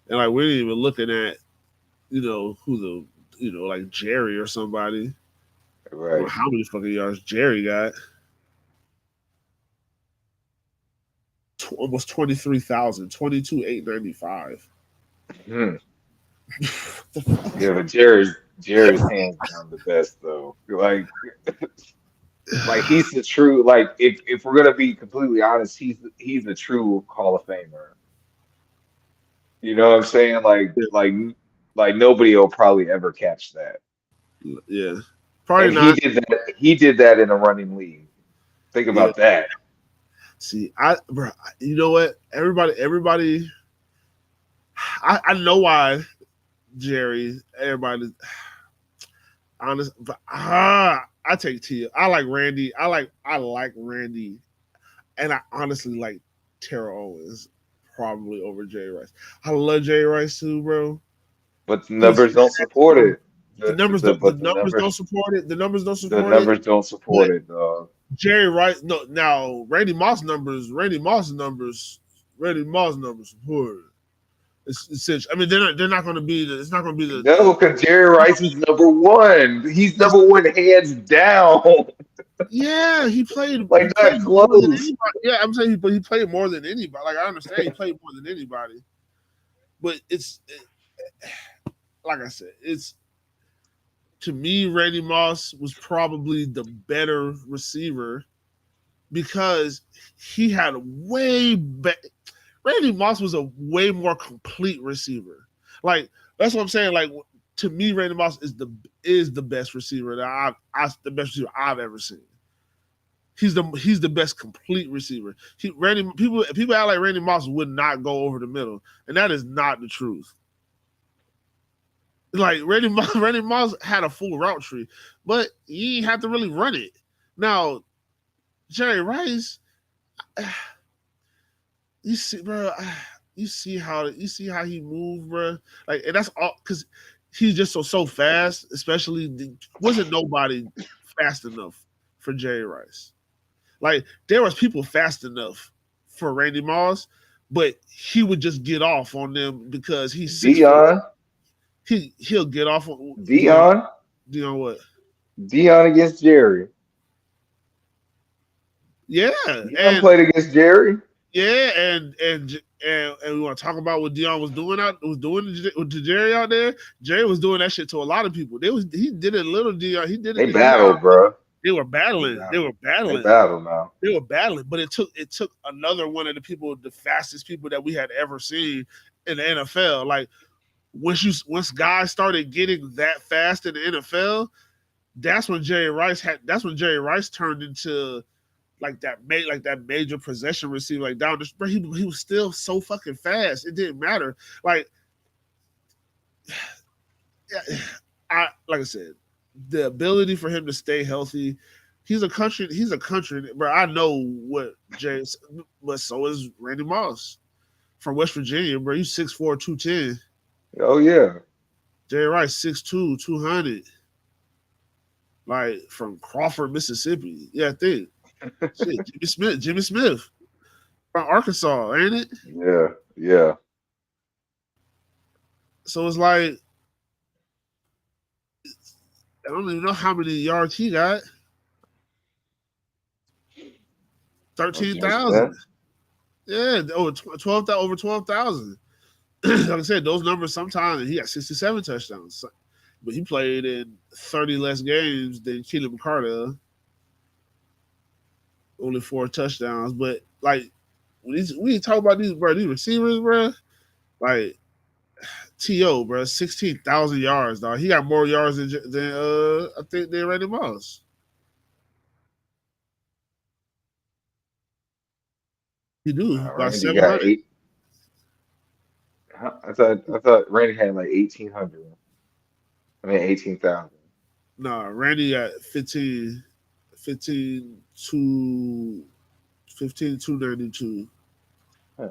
Speaker 2: and like we ain't even looking at who like Jerry or somebody. Well,
Speaker 1: Right.
Speaker 2: how many fucking yards Jerry got? Almost 23,000, 22,895.
Speaker 1: Hmm.
Speaker 2: The fuck?
Speaker 1: Yeah, but Jerry's hands down the best though. Like he's the true if we're gonna be completely honest, he's the true Hall of Famer. You know what I'm saying? Like nobody will probably ever catch that.
Speaker 2: Yeah, probably
Speaker 1: And he
Speaker 2: not.
Speaker 1: did that. He did that in a running league. Think
Speaker 2: Yeah.
Speaker 1: about that.
Speaker 2: See, bro, you know what? Everybody. I know why Jerry. Everybody, honest, but I take Tia. I like Randy. I like Randy, and I honestly like Terrell Owens probably over Jay Rice. I love Jay Rice too, bro.
Speaker 1: But the
Speaker 2: He's
Speaker 1: numbers don't support it.
Speaker 2: the numbers
Speaker 1: The
Speaker 2: don't the
Speaker 1: but
Speaker 2: numbers don't support it. The numbers don't
Speaker 1: the
Speaker 2: support it.
Speaker 1: numbers don't support
Speaker 2: But
Speaker 1: it, dog.
Speaker 2: Jerry Rice, no, now Randy Moss numbers. Randy Moss numbers support. It's I mean, they're not going to be. It's not going to be
Speaker 1: No, because Jerry Rice is number one. He's number one hands down.
Speaker 2: Yeah, he played.
Speaker 1: Like
Speaker 2: He
Speaker 1: not
Speaker 2: played more than
Speaker 1: close.
Speaker 2: anybody. Yeah, I'm saying, but he played more than anybody. Like I understand, he played more than anybody. But like I said, it's to me, Randy Moss was probably the better receiver because he had a way better. Randy Moss was a way more complete receiver. Like that's what I'm saying. Like to me, Randy Moss is the best receiver that the best receiver I've ever seen. He's the best complete receiver. People act like Randy Moss would not go over the middle, and that is not the truth. Like Randy Moss had a full route tree, but he didn't have to really run it. Now, Jerry Rice, you see, bro, you see how he moved, bro. Like, and that's all because he's just so fast. Especially, wasn't nobody fast enough for Jerry Rice. Like there was people fast enough for Randy Moss, but he would just get off on them because he's 6'4". He'll get off on
Speaker 1: Dion
Speaker 2: what?
Speaker 1: Dion against Jerry.
Speaker 2: Yeah,
Speaker 1: Dion played against Jerry.
Speaker 2: Yeah, and we want to talk about what Dion was doing to Jerry out there. Jerry was doing that shit to a lot of people. He did it a little Dion. He did it.
Speaker 1: They battled, bro.
Speaker 2: They were battling.
Speaker 1: They battled now.
Speaker 2: They were battling, but it took another one of the fastest people that we had ever seen in the NFL. Like once guys started getting that fast in the NFL, that's when Jerry Rice turned into like that major possession receiver. Like down the he was still so fucking fast. It didn't matter. Like I said, the ability for him to stay healthy. He's a country, bro. I know what James, but so is Randy Moss from West Virginia, bro. You 6'4", 210.
Speaker 1: Oh yeah.
Speaker 2: Jerry Rice 6'2", 200. Like from Crawford, Mississippi. Yeah, I think. Shit, Jimmy Smith from Arkansas, ain't it?
Speaker 1: Yeah.
Speaker 2: So it's like I don't even know how many yards he got. 13,000. Yeah, over 12,000. Like I said, those numbers sometimes he got 67 touchdowns, but he played in 30 less games than Keenan McCardell. Only 4 touchdowns, but like when we talk about these receivers, bro, like T.O., bro, 16,000 yards, dog. He got more yards than I think than Randy Moss. He do about 700.
Speaker 1: I thought Randy had like 1,800. I mean 18,000.
Speaker 2: No, Randy got 15,292.
Speaker 1: Yeah.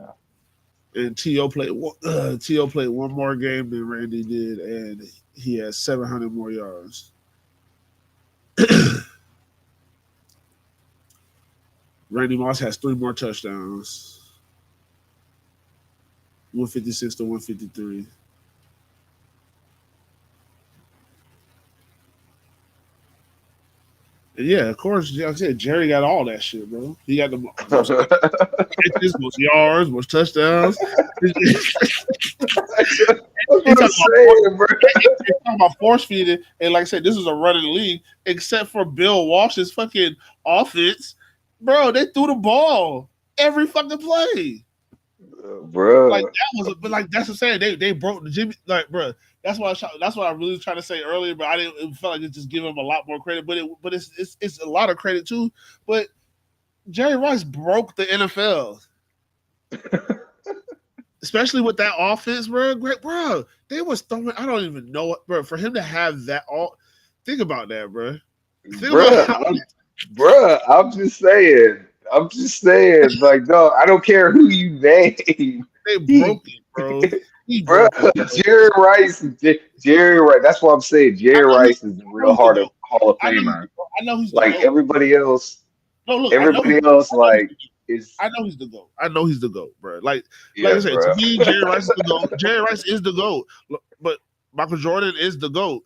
Speaker 2: And T.O. played one more game than Randy did, and he has 700 more yards. Randy Moss has 3 more touchdowns. 156 to 153. And yeah, of course, like I said, Jerry got all that shit, bro. He got the most yards, most touchdowns. He's talking about force feeding, and like I said, this is a running league. Except for Bill Walsh's fucking offense, bro. They threw the ball every fucking play,
Speaker 1: bro.
Speaker 2: Like that was, but like that's what I'm saying. They broke the Jimmy, like, bro. That's what I really was trying to say earlier, but I didn't. It felt like it just give him a lot more credit, but it's a lot of credit too. But Jerry Rice broke the NFL, especially with that offense, bro. Great, bro. They was throwing. I don't even know, bro. For him to have that all, think about that, bro.
Speaker 1: I'm just saying. Like, no, I don't care who you name.
Speaker 2: They broke it, bro.
Speaker 1: Jerry Rice. That's what I'm saying. Jerry Rice is the real Hall of Famer.
Speaker 2: I know he's
Speaker 1: like everybody else.
Speaker 2: No, look,
Speaker 1: everybody else, like is
Speaker 2: I know he's the GOAT. I know he's the GOAT, bro. Like I
Speaker 1: yeah,
Speaker 2: said, to
Speaker 1: bro.
Speaker 2: me, Jerry Rice is the GOAT. Jerry Rice is the GOAT. But Michael Jordan is the GOAT.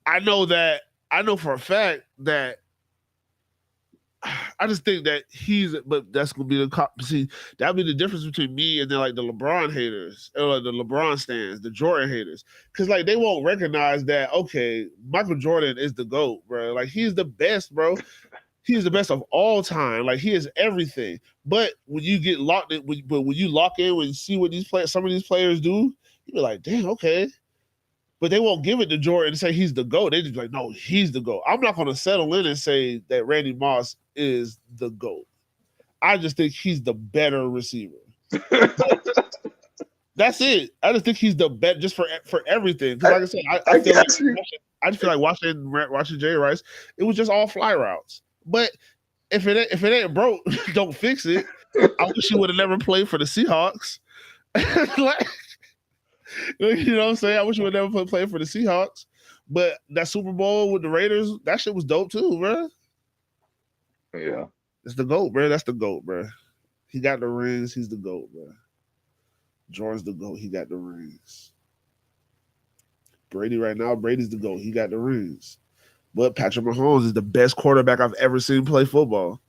Speaker 2: I know that. I know for a fact that I just think that but that's gonna be see, that'll be the difference between me and then like the LeBron haters or like the LeBron stands, the Jordan haters, because like they won't recognize that okay, Michael Jordan is the GOAT, bro. Like he's the best, bro. He is the best of all time. Like he is everything. But when you get locked in, but when you lock in, when you see what these players, some of these players do, you be like, damn, okay. But they won't give it to Jordan and say he's the GOAT. They just be like, no, he's the GOAT. I'm not going to settle in and say that Randy Moss is the GOAT. I just think he's the better receiver. That's it. I just think he's the best just for everything. Because like I said, I
Speaker 1: I
Speaker 2: feel like
Speaker 1: got you.
Speaker 2: I just feel like watching Jerry Rice, it was just all fly routes. But if it ain't broke, don't fix it. I wish he would have never played for the Seahawks. Like, you know what I'm saying? I wish he would never played for the Seahawks. But that Super Bowl with the Raiders, that shit was dope too, bro.
Speaker 1: Yeah.
Speaker 2: It's the GOAT, bro. That's the GOAT, bro. He got the rings. He's the GOAT, bro. Jordan's the GOAT. He got the rings. Brady right now, Brady's the GOAT. He got the rings. But Patrick Mahomes is the best quarterback I've ever seen play football.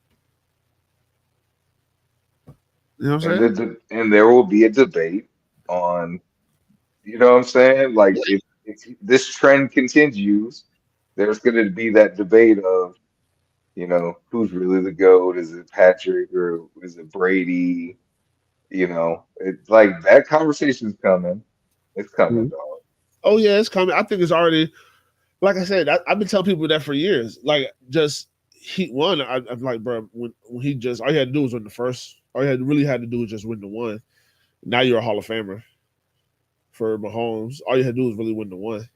Speaker 2: You know what I'm saying?
Speaker 1: And there will be a debate on, you know what I'm saying? Like if this trend continues, there's going to be that debate of, you know, who's really the GOAT? Is it Patrick or is it Brady? You know, it's like that conversation's coming. It's coming,
Speaker 2: Mhm.
Speaker 1: dog.
Speaker 2: Oh yeah, it's coming. I think it's already. Like I said, I've been telling people that for years. Like just I'm like, bro, when he just all he had to do was win the first. All he really had to do was just win the one. Now you're a Hall of Famer for Mahomes. All you had to do was really win the one.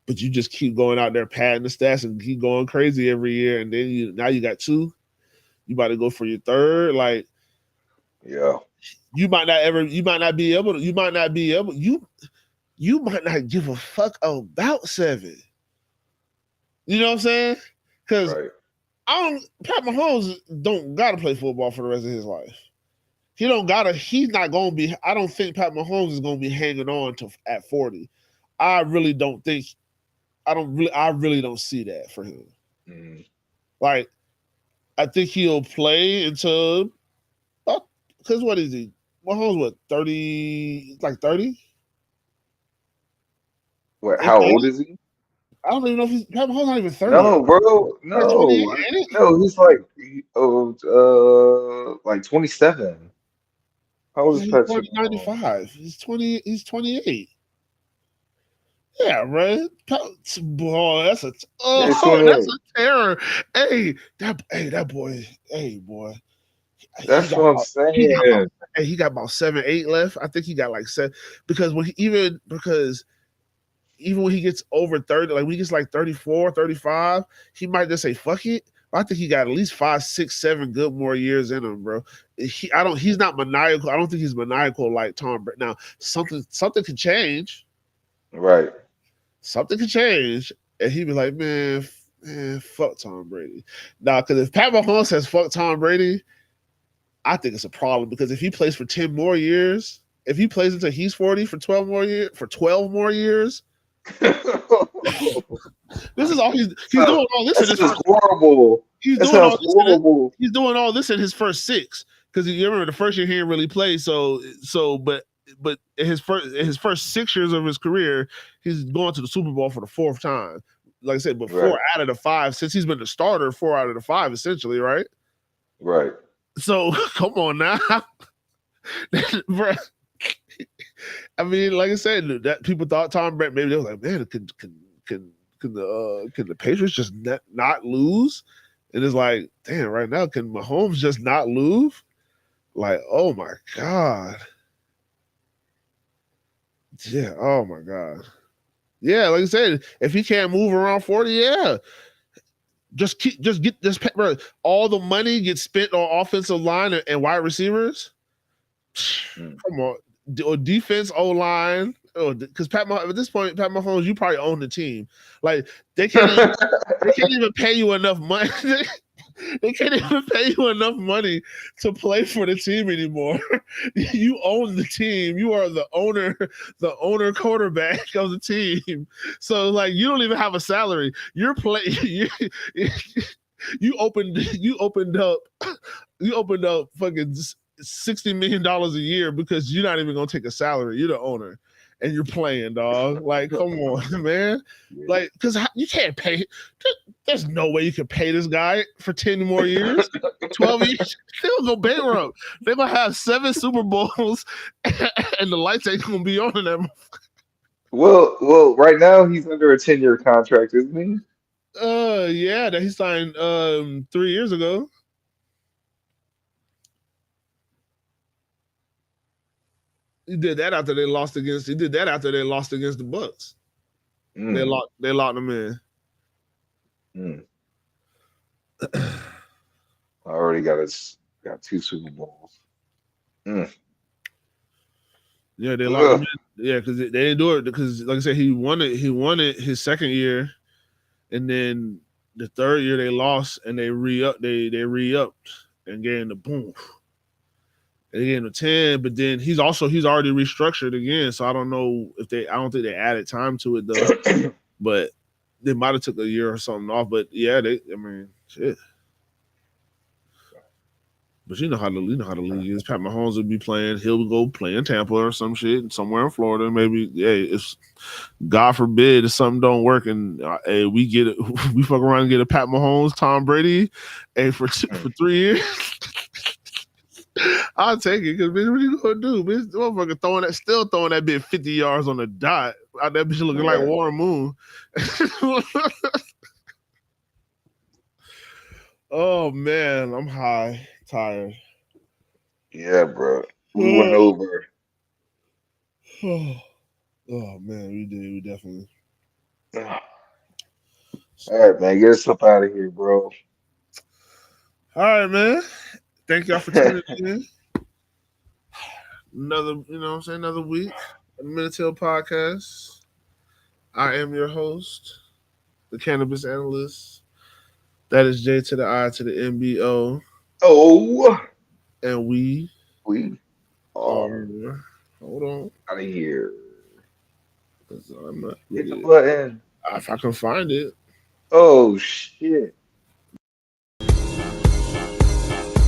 Speaker 2: But you just keep going out there padding the stats and keep going crazy every year, and then now you got two. You about to go for your third. Like
Speaker 1: Yeah.
Speaker 2: you might not be able to. You might not give a fuck about seven. You know what I'm saying? Because
Speaker 1: Right.
Speaker 2: Pat Mahomes don't gotta play football for the rest of his life. He don't gotta. He's not gonna be. I don't think Pat Mahomes is gonna be hanging on to at 40. I really don't think. I really don't see that for him.
Speaker 1: Mm.
Speaker 2: Like I think he'll play until. Because what is he? Mahomes what 30? Like 30.
Speaker 1: What? How old is he?
Speaker 2: I don't even know if Pat Mahomes not even 30 yet.
Speaker 1: No, bro.
Speaker 2: Like 28,
Speaker 1: No.
Speaker 2: ain't it?
Speaker 1: No, he's like 27. How old is
Speaker 2: He's
Speaker 1: Patrick
Speaker 2: born in
Speaker 1: Mahomes?
Speaker 2: 95. He's 20. He's 28. Yeah, man. Boy, that's a
Speaker 1: Yeah, he's
Speaker 2: that's
Speaker 1: 28.
Speaker 2: a terror. That boy. Hey, boy. He
Speaker 1: That's
Speaker 2: got
Speaker 1: what I'm
Speaker 2: about he got about
Speaker 1: saying.
Speaker 2: he got about 7, 8 left. I think he got like 7 because even when he gets over 30, like when he gets like 34, 35, he might just say fuck it. I think he got at least 5, 6, 7 good more years in him, bro. He's not maniacal. I don't think he's maniacal like Tom Brady. Now, something can change.
Speaker 1: Right.
Speaker 2: Something could change, and he'd be like, man, fuck Tom Brady. Now, because if Pat Mahomes says fuck Tom Brady, I think it's a problem because if he plays for 10 more years, if he plays until he's 40 for 12 more years, this is all he's
Speaker 1: So,
Speaker 2: doing all this
Speaker 1: that
Speaker 2: in his
Speaker 1: sounds
Speaker 2: first
Speaker 1: horrible.
Speaker 2: he's
Speaker 1: That
Speaker 2: doing
Speaker 1: sounds
Speaker 2: all this in it.
Speaker 1: horrible.
Speaker 2: He's doing all this in his first 6 because you remember the first year he didn't really play. But in his first 6 years of his career, he's going to the Super Bowl for the 4th time. Like I said, but
Speaker 1: Right.
Speaker 2: 4 out of the 5 since he's been the starter, 4 out of the 5 essentially, right?
Speaker 1: Right.
Speaker 2: So come on now, bro. I mean, like I said, that people thought Tom Brady. Maybe they were like, man, can the Patriots just not lose? And it's like, damn, right now, can Mahomes just not lose? Like, oh my God. Yeah, oh my God. Yeah, like I said, if he can't move around 40, yeah. Just get this bro, all the money gets spent on offensive line and wide receivers.
Speaker 1: Mm.
Speaker 2: Come on. Or defense, O line. Because at this point, Pat Mahomes, you probably own the team. Like they can't even pay you enough money. They can't even pay you enough money to play for the team anymore. You own the team. You are the owner quarterback of the team. So like you don't even have a salary. You're play you opened up fucking $60 million a year because you're not even gonna take a salary. You're the owner, and you're playing, dog. Like, come on, man.
Speaker 1: Yeah.
Speaker 2: Like, because you can't pay. There's no way you can pay this guy for 10 more years. 12 years, they'll go bankrupt. They're gonna have 7 Super Bowls, and the lights ain't gonna be on in them.
Speaker 1: Well, right now he's under a 10-year contract, isn't he?
Speaker 2: Yeah, that he signed 3 years ago. He did that after they lost against. He did that after they lost against the Bucks. They
Speaker 1: Mm,
Speaker 2: locked. They locked him in.
Speaker 1: mm. I already got 2 Super Bowls. Mm.
Speaker 2: Yeah, they locked him
Speaker 1: Ugh.
Speaker 2: in. Yeah, because they didn't do it because, like I said, he won it. He won it his second year, and then the third year they lost, and they re up. They re upped and gave him the boom. And they gave him the 10, but then he's already restructured again. So I don't know if they. I don't think they added time to it though. But they might have took a year or something off. But yeah, they. I mean, shit. But you know how the league is. Pat Mahomes would be playing. He'll go play in Tampa or some shit somewhere in Florida. Maybe, yeah. If God forbid if something don't work and hey, we get it, we fuck around and get a Pat Mahomes, Tom Brady, and for
Speaker 1: Mm.
Speaker 2: 3 years, I'll take it because bitch, what you gonna do? Bitch, the motherfucker still throwing that bitch 50 yards on the dot. Out that bitch looking like
Speaker 1: Yeah.
Speaker 2: Warren Moon. Oh man, I'm high, tired.
Speaker 1: Yeah, bro. We went over.
Speaker 2: Oh man, we did. We definitely.
Speaker 1: All right, man. Get us up out of here, bro.
Speaker 2: All right, man. Thank y'all for tuning in. Another, you know what I'm saying, another week. The Minute Tail Podcast. I am your host, the cannabis analyst. That is J to the I to the MBO.
Speaker 1: Oh,
Speaker 2: And we
Speaker 1: we are
Speaker 2: are, hold on,
Speaker 1: out of here.
Speaker 2: 'cause I'm not
Speaker 1: Hit
Speaker 2: with
Speaker 1: the
Speaker 2: it.
Speaker 1: button.
Speaker 2: If I can find it.
Speaker 1: Oh shit.